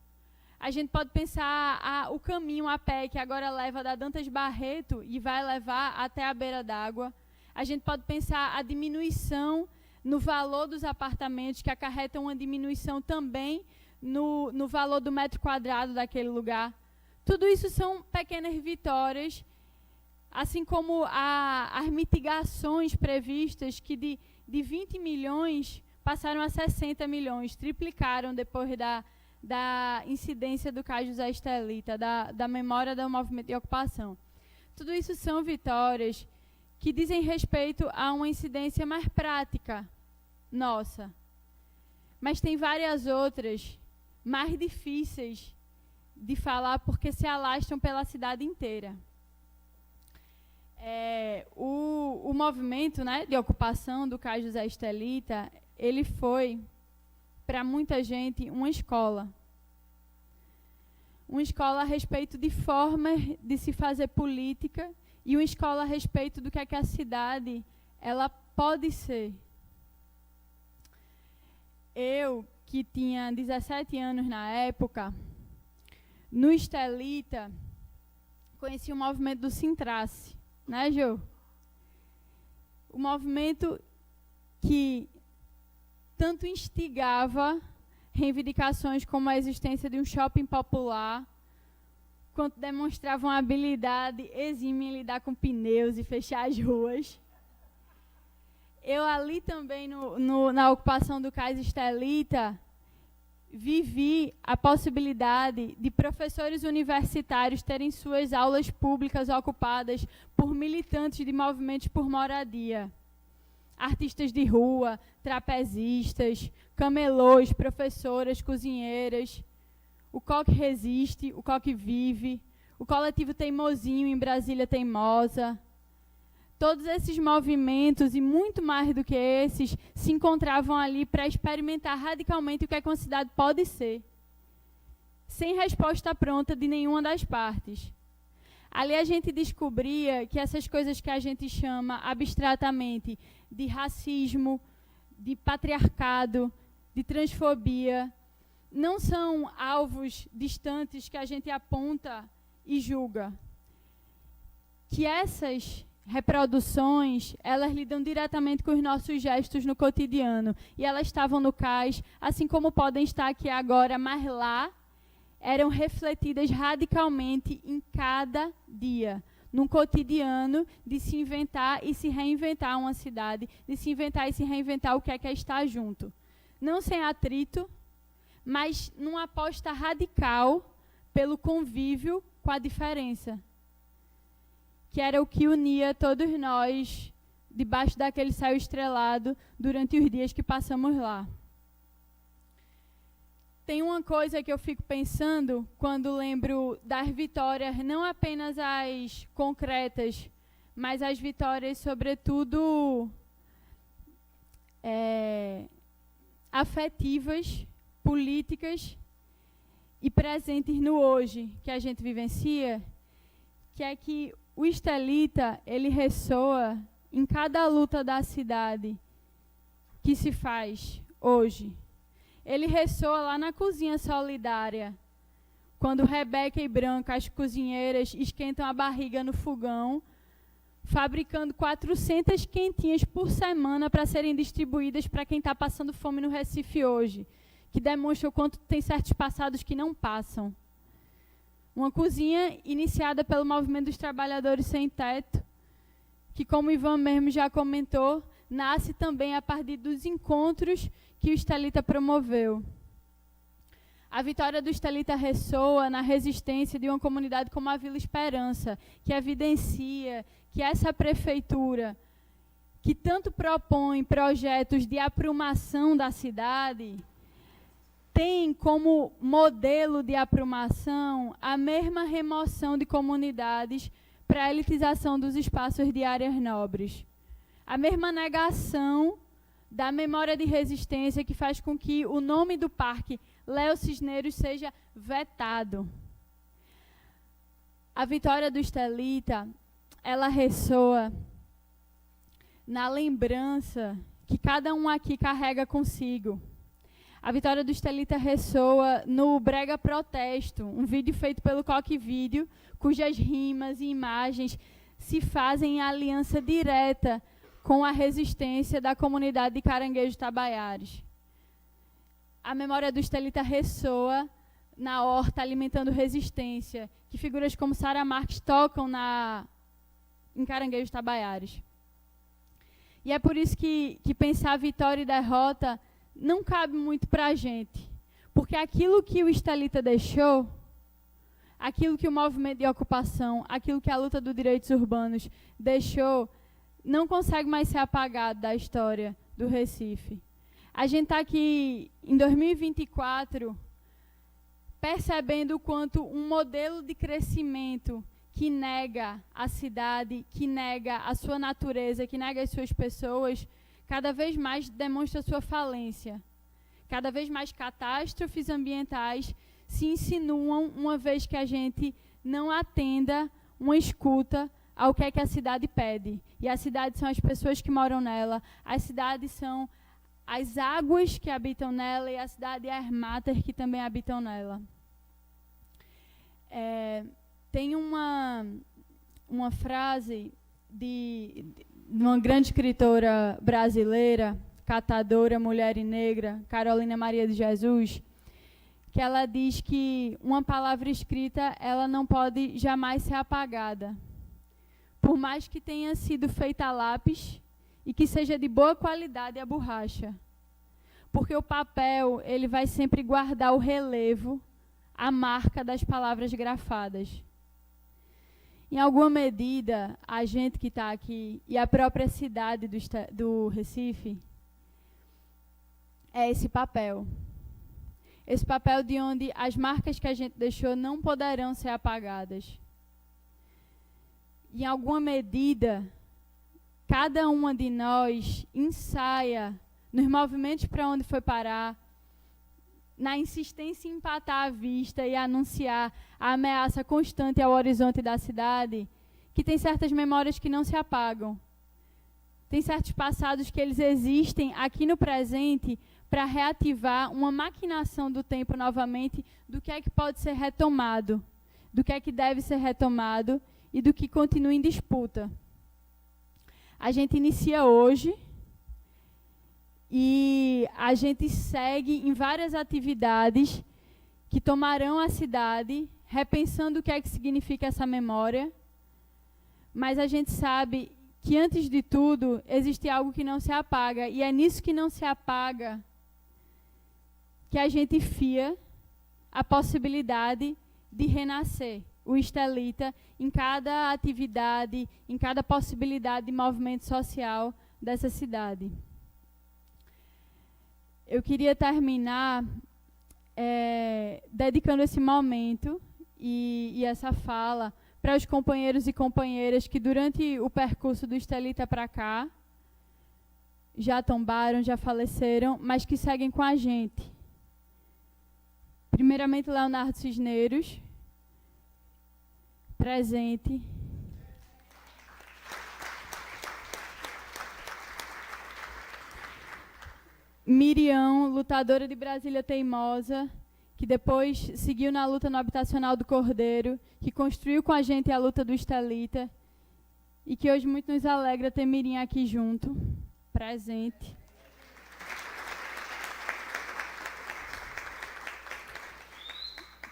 [SPEAKER 4] A gente pode pensar o caminho a pé que agora leva da Dantas Barreto e vai levar até a beira d'água. A gente pode pensar a diminuição no valor dos apartamentos, que acarreta uma diminuição também no valor do metro quadrado daquele lugar. Tudo isso são pequenas vitórias, assim como as mitigações previstas, que de 20 milhões passaram a 60 milhões, triplicaram depois da incidência do cais José Estelita, da memória do movimento de ocupação. Tudo isso são vitórias que dizem respeito a uma incidência mais prática nossa. Mas tem várias outras mais difíceis de falar porque se alastram pela cidade inteira. O movimento, né, de ocupação do cais José Estelita, ele foi, para muita gente, uma escola. Uma escola a respeito de formas de se fazer política e uma escola a respeito do que é que a cidade ela pode ser. Eu, que tinha 17 anos na época, no Estelita, conheci o movimento do Sintrace, né, Jô? O movimento que tanto instigava reivindicações como a existência de um shopping popular, quanto demonstrava uma habilidade exímia em lidar com pneus e fechar as ruas. eu ali também, na ocupação do Cais Estelita, vivi a possibilidade de professores universitários terem suas aulas públicas ocupadas por militantes de movimentos por moradia. Artistas de rua, trapezistas, camelôs, professoras, cozinheiras, o Coque Resiste, o Coque Vive, o Coletivo Teimosinho em Brasília Teimosa. Todos esses movimentos, e muito mais do que esses, se encontravam ali para experimentar radicalmente o que é que uma cidade pode ser, sem resposta pronta de nenhuma das partes. Ali a gente descobria que essas coisas que a gente chama abstratamente de racismo, de patriarcado, de transfobia, não são alvos distantes que a gente aponta e julga. Que essas reproduções, elas lidam diretamente com os nossos gestos no cotidiano. E elas estavam no cais, assim como podem estar aqui agora, mas lá eram refletidas radicalmente em cada dia, num cotidiano de se inventar e se reinventar uma cidade, de se inventar e se reinventar o que é estar junto. Não sem atrito, mas numa aposta radical pelo convívio com a diferença, que era o que unia todos nós debaixo daquele céu estrelado durante os dias que passamos lá. Tem uma coisa que eu fico pensando quando lembro das vitórias, não apenas as concretas, mas as vitórias, sobretudo, afetivas, políticas e presentes no hoje que a gente vivencia, que é que o Estelita, ele ressoa em cada luta da cidade que se faz hoje. Ele ressoa lá na cozinha solidária, quando Rebeca e Branca, as cozinheiras, esquentam a barriga no fogão, fabricando 400 quentinhas por semana para serem distribuídas para quem está passando fome no Recife hoje, que demonstra o quanto tem certos passados que não passam. Uma cozinha iniciada pelo Movimento dos Trabalhadores Sem Teto, que, como o Ivan mesmo já comentou, nasce também a partir dos encontros que o Estelita promoveu. A vitória do Estelita ressoa na resistência de uma comunidade como a Vila Esperança, que evidencia que essa prefeitura, que tanto propõe projetos de aprumação da cidade, tem como modelo de aprumação a mesma remoção de comunidades para a elitização dos espaços de áreas nobres. A mesma negação da memória de resistência que faz com que o nome do Parque Léo Cisneros seja vetado. A vitória do Estelita, ela ressoa na lembrança que cada um aqui carrega consigo. A vitória do Estelita ressoa no Brega Protesto, um vídeo feito pelo Coque Vídeo, cujas rimas e imagens se fazem em aliança direta com a resistência da comunidade de Caranguejo Tabaiares. A memória do Estelita ressoa na horta alimentando resistência, que figuras como Sara Marques tocam em Caranguejo Tabaiares. E é por isso que pensar vitória e derrota não cabe muito para a gente, porque aquilo que o Estelita deixou, aquilo que o movimento de ocupação, aquilo que a luta dos direitos urbanos deixou, não consegue mais ser apagado da história do Recife. A gente está aqui em 2024 percebendo o quanto um modelo de crescimento que nega a cidade, que nega a sua natureza, que nega as suas pessoas, cada vez mais demonstra sua falência. Cada vez mais catástrofes ambientais se insinuam, uma vez que a gente não atenda uma escuta ao que é que a cidade pede. E a cidade são as pessoas que moram nela, as cidades são as águas que habitam nela e a cidade é as matas que também habitam nela. Tem uma frase de uma grande escritora brasileira, catadora, mulher e negra, Carolina Maria de Jesus, que ela diz que uma palavra escrita ela não pode jamais ser apagada. Por mais que tenha sido feita a lápis e que seja de boa qualidade a borracha. Porque o papel, ele vai sempre guardar o relevo, a marca das palavras grafadas. Em alguma medida, a gente que está aqui e a própria cidade do Recife é esse papel. Esse papel de onde as marcas que a gente deixou não poderão ser apagadas. Em alguma medida, cada uma de nós ensaia nos movimentos para onde foi parar, na insistência em empatar a vista e anunciar a ameaça constante ao horizonte da cidade, que tem certas memórias que não se apagam. Tem certos passados que eles existem aqui no presente para reativar uma maquinação do tempo novamente do que é que pode ser retomado, do que é que deve ser retomado e do que continua em disputa. A gente inicia hoje e a gente segue em várias atividades que tomarão a cidade, repensando o que é que significa essa memória, mas a gente sabe que, antes de tudo, existe algo que não se apaga, e é nisso que não se apaga que a gente fia a possibilidade de renascer o Estelita em cada atividade, em cada possibilidade de movimento social dessa cidade. Eu queria terminar dedicando esse momento e essa fala para os companheiros e companheiras que, durante o percurso do Estelita para cá, já tombaram, já faleceram, mas que seguem com a gente. Primeiramente, Leonardo Cisneros, presente. Miriam, lutadora de Brasília Teimosa, que depois seguiu na luta no habitacional do Cordeiro, que construiu com a gente a luta do Estelita, e que hoje muito nos alegra ter Miriam aqui junto, presente.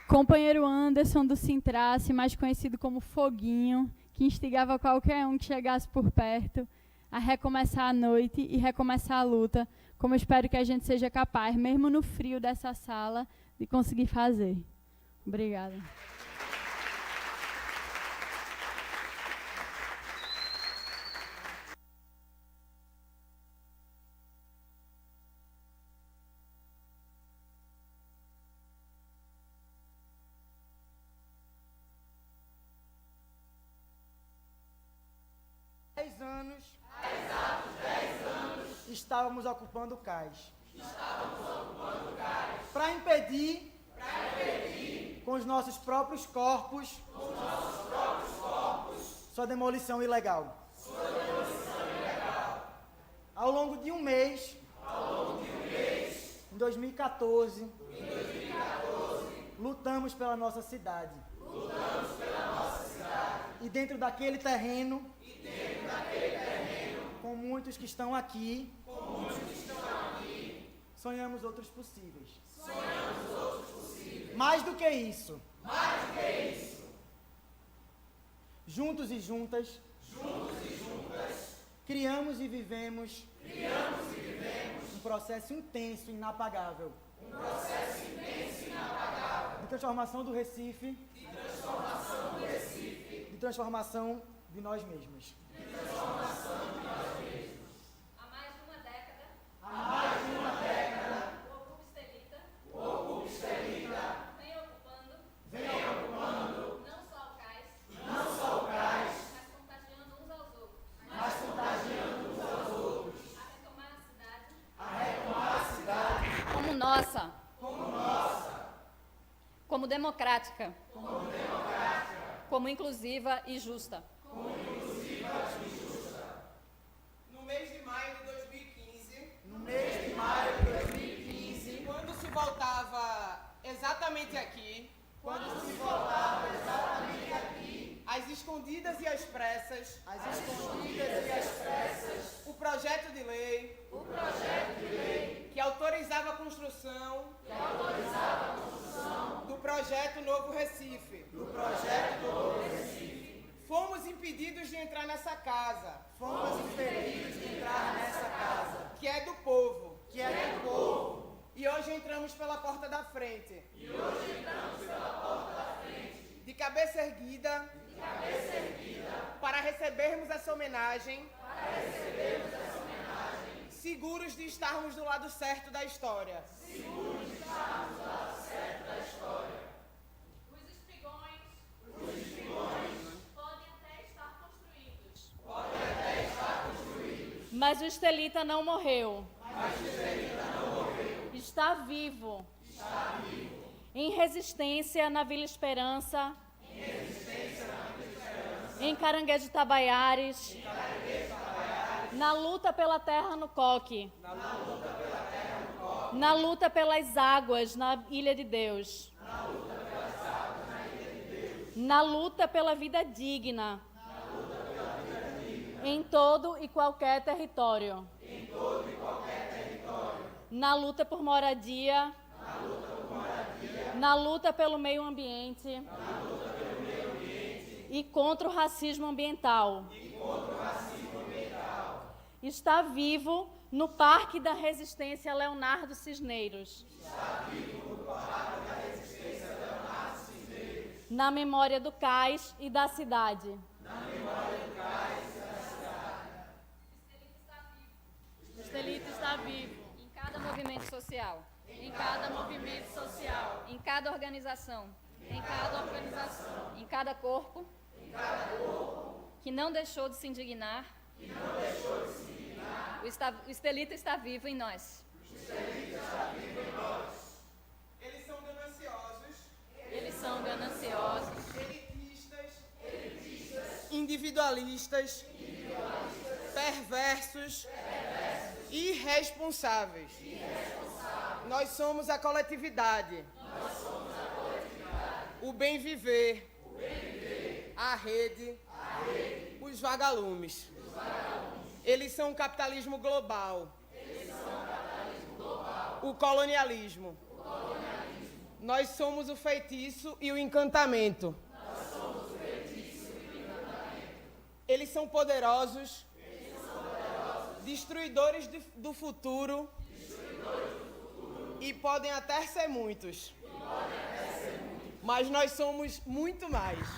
[SPEAKER 4] Companheiro Anderson do Sintrace, mais conhecido como Foguinho, que instigava qualquer um que chegasse por perto a recomeçar a noite e recomeçar a luta, como eu espero que a gente seja capaz, mesmo no frio dessa sala, de conseguir fazer. Obrigada.
[SPEAKER 5] Estávamos ocupando o cais. Para impedir, com os nossos próprios corpos, sua demolição ilegal. Ao longo de um mês, em 2014, lutamos pela nossa cidade. E dentro daquele terreno, com muitos que estão aqui, sonhamos outros possíveis. Mais do que isso. Juntos e juntas, criamos e vivemos um processo intenso e inapagável. De transformação do Recife, de transformação de nós mesmos. Há mais de uma década, o Ocupa Estelita vem ocupando não só o cais, mas contagiando uns aos outros, a retomar a cidade
[SPEAKER 6] como nossa, como democrática, como inclusiva e justa.
[SPEAKER 7] No mês de maio de 2015, quando se voltava exatamente aqui, às escondidas e às pressas, o projeto de lei que autorizava a construção do projeto Novo Recife fomos impedidos de entrar nessa casa,
[SPEAKER 5] Fomos impedidos de entrar nessa casa,
[SPEAKER 7] que é do povo.
[SPEAKER 5] que é do povo.
[SPEAKER 7] E hoje entramos pela porta da frente. De cabeça erguida. Para recebermos essa homenagem. Seguros de estarmos do lado certo da história.
[SPEAKER 8] Os espigões podem até estar construídos. Mas o estelita não morreu. Está vivo. Em resistência na Vila Esperança. Em Caranguejo Tabaiares. Na luta pela terra no Coque. Na luta pelas águas na Ilha de Deus. Na luta pela vida digna. Em todo e qualquer território. Na luta por moradia. Na luta pelo meio ambiente. E contra o racismo ambiental. Está vivo no Parque da Resistência Leonardo Cisneiros. Na memória do cais e da cidade. O estelita está vivo.
[SPEAKER 6] Em cada movimento social.
[SPEAKER 8] Em cada movimento social.
[SPEAKER 6] Em cada organização.
[SPEAKER 8] Em cada organização.
[SPEAKER 6] Em cada corpo. Que não deixou de se indignar. O estelita está vivo em nós.
[SPEAKER 7] Eles são gananciosos.
[SPEAKER 8] Eles são gananciosos.
[SPEAKER 7] Elitistas. Individualistas. Perversos. Irresponsáveis. Nós somos a coletividade. O bem viver. A rede. Os vagalumes. Eles são o capitalismo global. O colonialismo. Nós somos o feitiço e o encantamento. Eles são poderosos. Destruidores do futuro. E podem até ser muitos. Mas nós somos muito mais.
[SPEAKER 5] Eles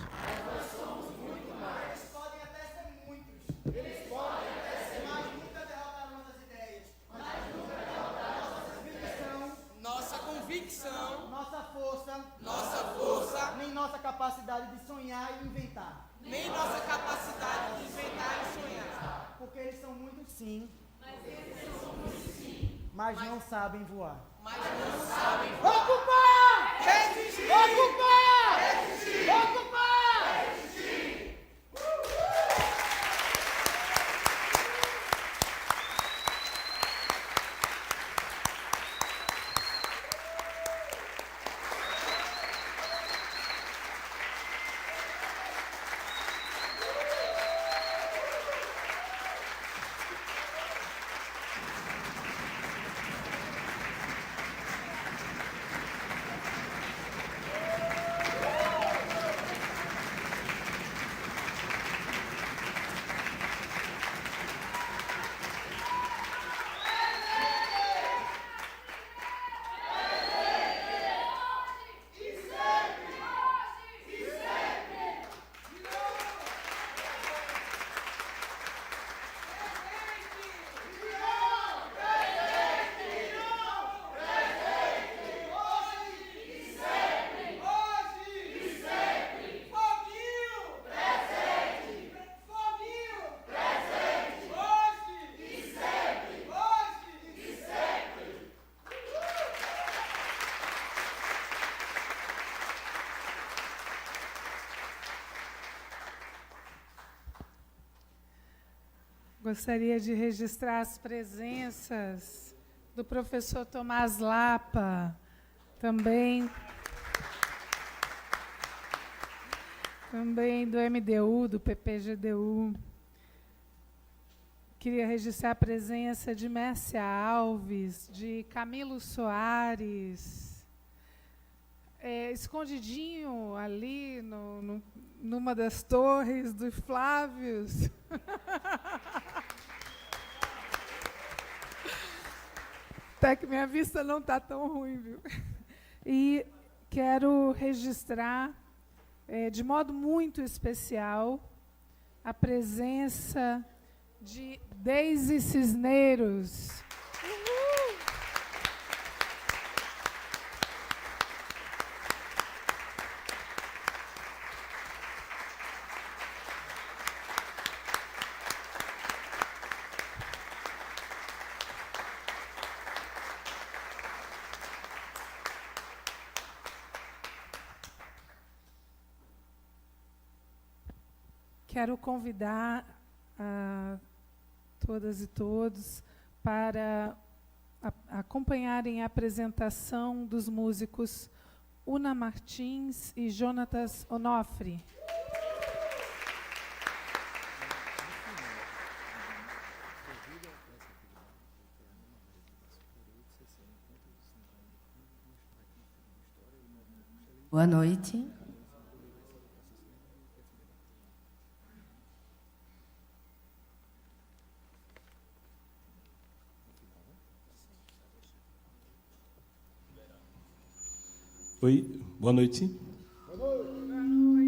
[SPEAKER 5] podem até ser muitos. Eles podem até ser mais. Nunca derrotaram nossas ideias. Mas nunca derrotaram nossa convicção,
[SPEAKER 7] Nossa convicção,
[SPEAKER 5] nossa força, nem nossa capacidade de sonhar e inventar.
[SPEAKER 7] nem nossa capacidade de inventar e sonhar.
[SPEAKER 5] Porque eles são muitos sim. Mas não sabem voar.
[SPEAKER 7] Mas não sabem
[SPEAKER 5] Ocupar!
[SPEAKER 7] resistir.
[SPEAKER 5] Ocupar! Ocupar!
[SPEAKER 1] Gostaria de registrar as presenças do professor Tomás Lapa, também do MDU, do PPGDU. Queria registrar a presença de Mércia Alves, de Camilo Soares, escondidinho ali numa das torres dos Flávios. Até que minha vista não está tão ruim, viu? E quero registrar, de modo muito especial, a presença de Deise Cisneros. Uhul! Quero convidar a todas e todos para acompanharem a apresentação dos músicos Una Martins e Jonatas Onofre.
[SPEAKER 9] Boa noite.
[SPEAKER 10] Oi, boa noite.
[SPEAKER 1] Boa noite.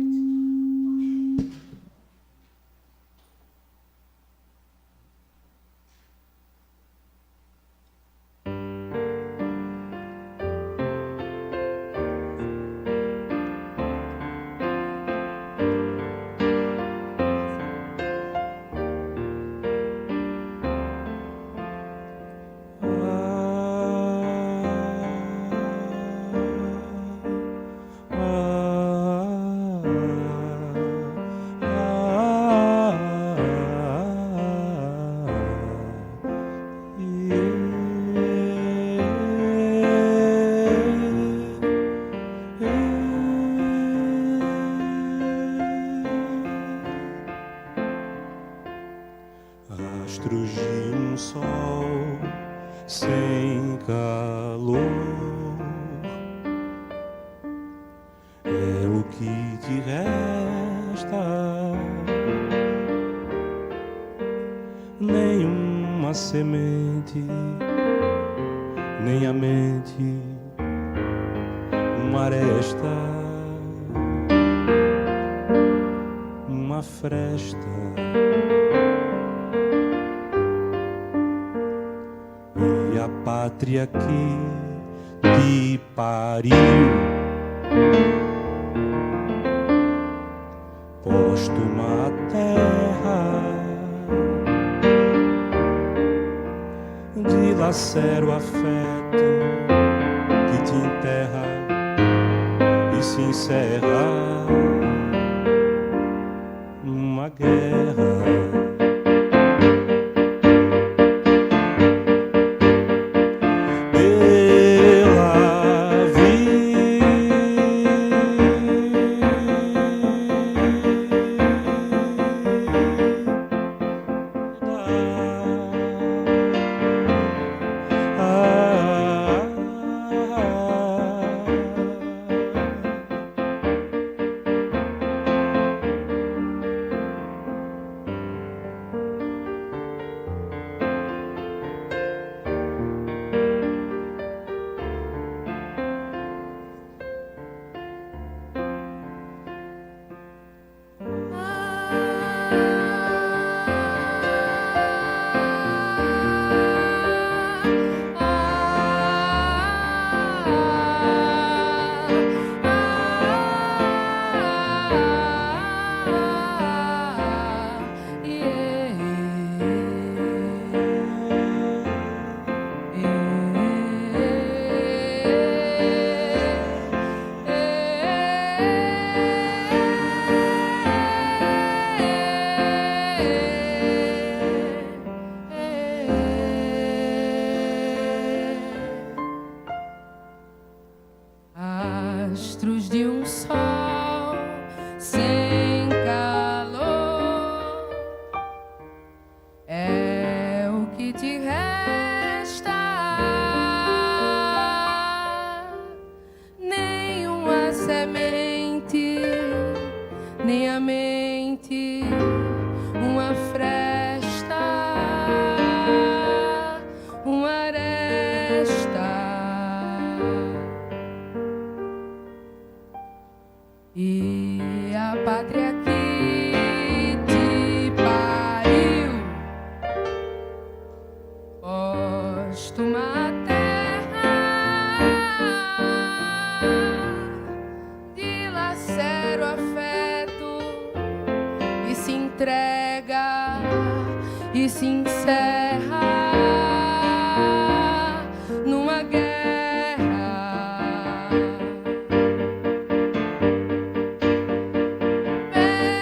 [SPEAKER 10] Astros de um sol sem calor é o que te resta. Nenhuma semente, nem a mente, uma aresta, uma fresta. E a pátria que te pariu, póstuma terra, dilacera o afeto que te enterra e se encerra numa guerra.
[SPEAKER 9] se encerra numa guerra pela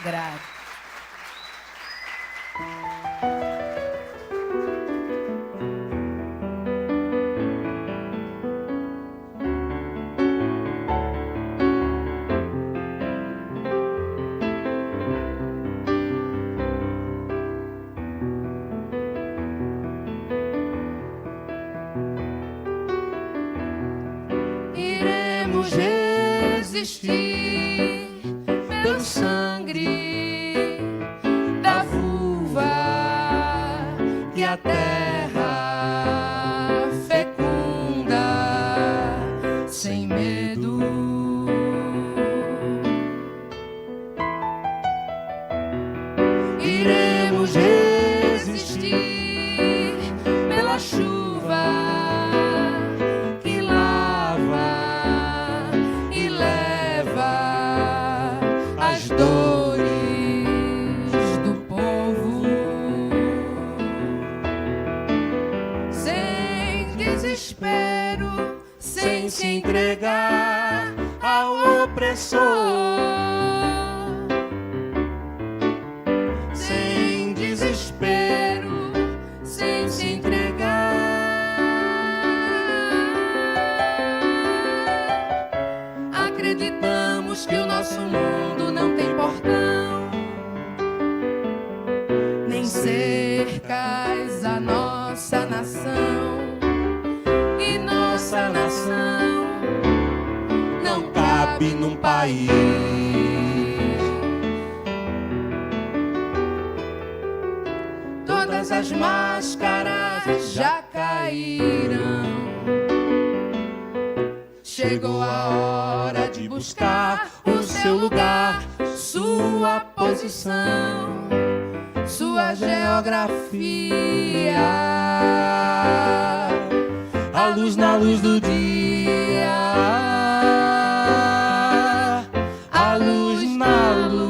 [SPEAKER 11] Grato.
[SPEAKER 9] Iremos resistir pelo sangue da vulva que a terra fecunda sem medo. Iremos resistir pela chuva que lava e leva as dores do povo sem desespero, sem se entregar ao opressor, sem desespero, sem se entregar. Acreditamos que o nosso mundo não tem portão, nem cercas a nossa nação, e nossa nação não cabe num país. Todas as máscaras já caíram. Chegou a hora de buscar o seu lugar, sua posição, sua geografia. A luz na luz do dia, a luz na luz.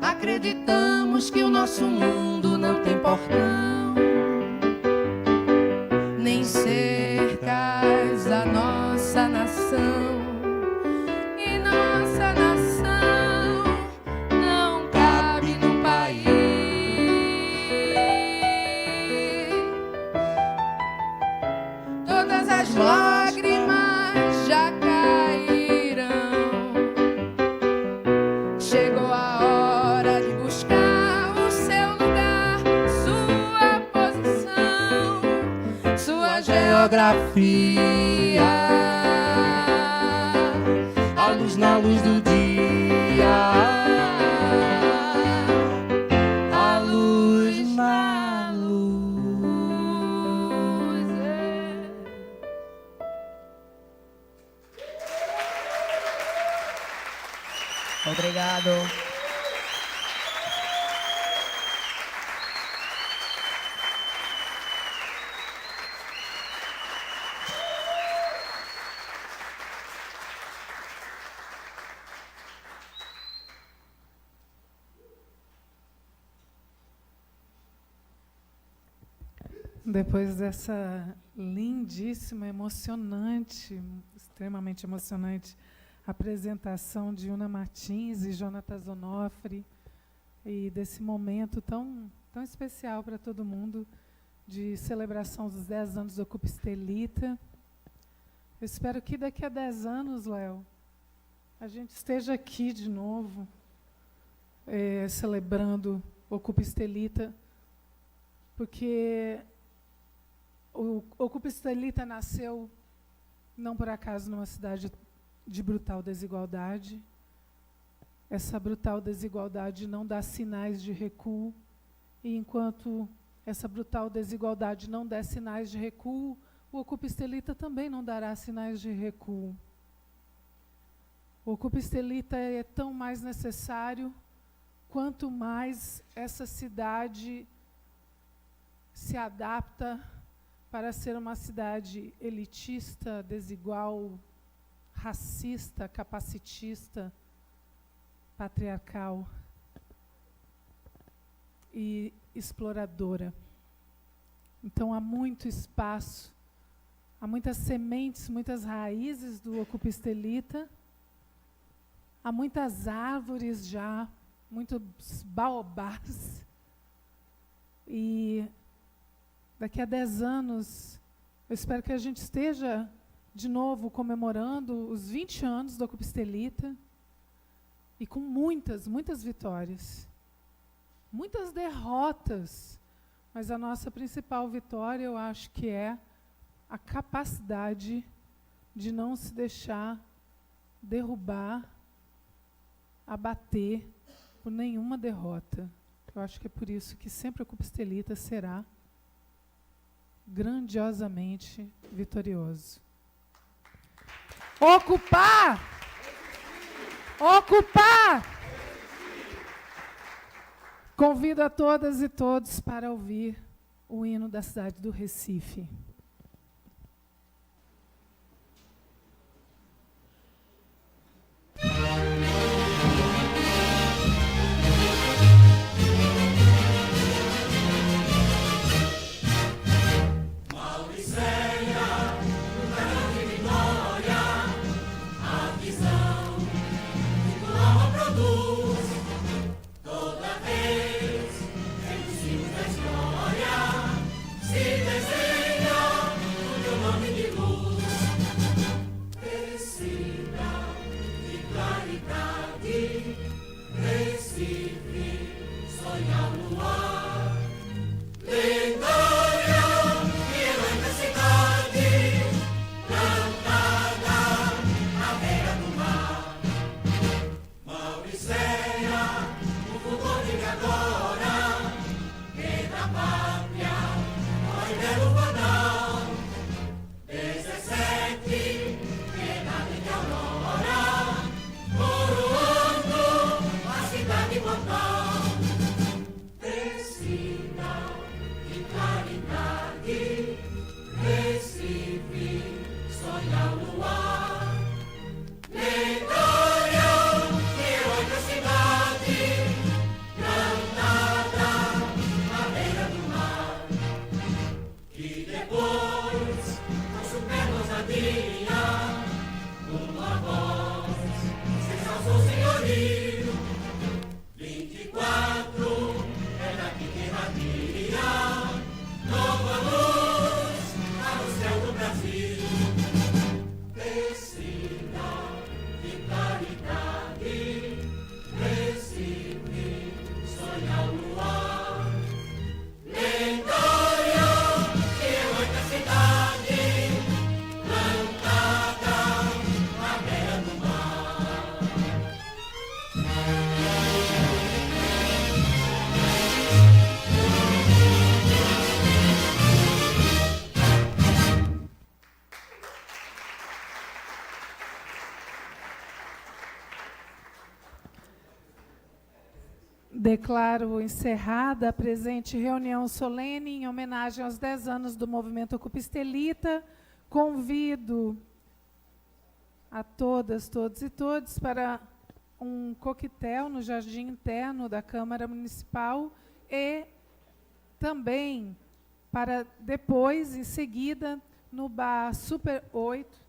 [SPEAKER 9] Acreditamos que o nosso mundo não tem portão, nem cercas a nossa nação, e nossa nação não cabe no país. Todas as lágrimas já caíram. Chegou a hora de buscar o seu lugar, sua posição, sua geografia. A luz na luz do dia, a luz na luz.
[SPEAKER 11] Obrigado.
[SPEAKER 1] Depois dessa lindíssima, emocionante, extremamente emocionante apresentação de Una Martins e Jonatas Onofre, e desse momento tão especial para todo mundo, de celebração dos 10 anos do Ocupa Estelita. Eu espero que daqui a 10 anos, Léo, a gente esteja aqui de novo, celebrando o Ocupa Estelita, porque o Ocupa Estelita nasceu, não por acaso, numa cidade de brutal desigualdade. Essa brutal desigualdade não dá sinais de recuo, e enquanto essa brutal desigualdade não der sinais de recuo, o Ocupa Estelita também não dará sinais de recuo. O Ocupa Estelita é tão mais necessário quanto mais essa cidade se adapta para ser uma cidade elitista, desigual, racista, capacitista, patriarcal e exploradora. Então há muito espaço, há muitas sementes, muitas raízes do Ocupa Estelita, há muitas árvores já, muitos baobás. E daqui a 10 anos, eu espero que a gente esteja de novo comemorando os 20 anos do Ocupa Estelita, e com muitas vitórias. Muitas derrotas, mas a nossa principal vitória, eu acho que é a capacidade de não se deixar derrubar, abater por nenhuma derrota. Eu acho que é por isso que sempre o Ocupa Estelita será grandiosamente vitorioso. Ocupar! Ocupar! Convido a todas e todos para ouvir o hino da cidade do Recife. Declaro encerrada a presente reunião solene em homenagem aos 10 anos do movimento Ocupa Estelita. Convido a todas, todos e todos para um coquetel no jardim interno da Câmara Municipal e também para depois, em seguida, no Bar Super 8,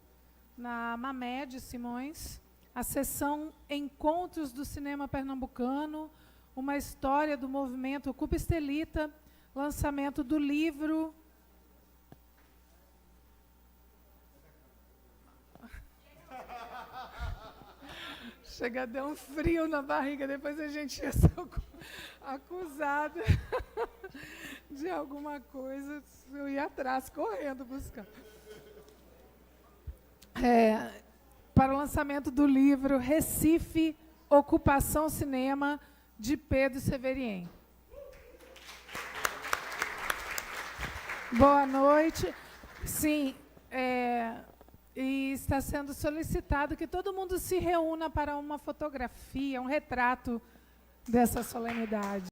[SPEAKER 1] na Mamed Simões, a sessão Encontros do Cinema Pernambucano, uma história do movimento Ocupa Estelita, lançamento do livro... Chega a dar um frio na barriga, depois a gente ia ser acusada de alguma coisa, eu ia atrás, correndo buscar. Para o lançamento do livro Recife, Ocupação Cinema, de Pedro Severien. Boa noite. Sim, e está sendo solicitado que todo mundo se reúna para uma fotografia, um retrato dessa solenidade.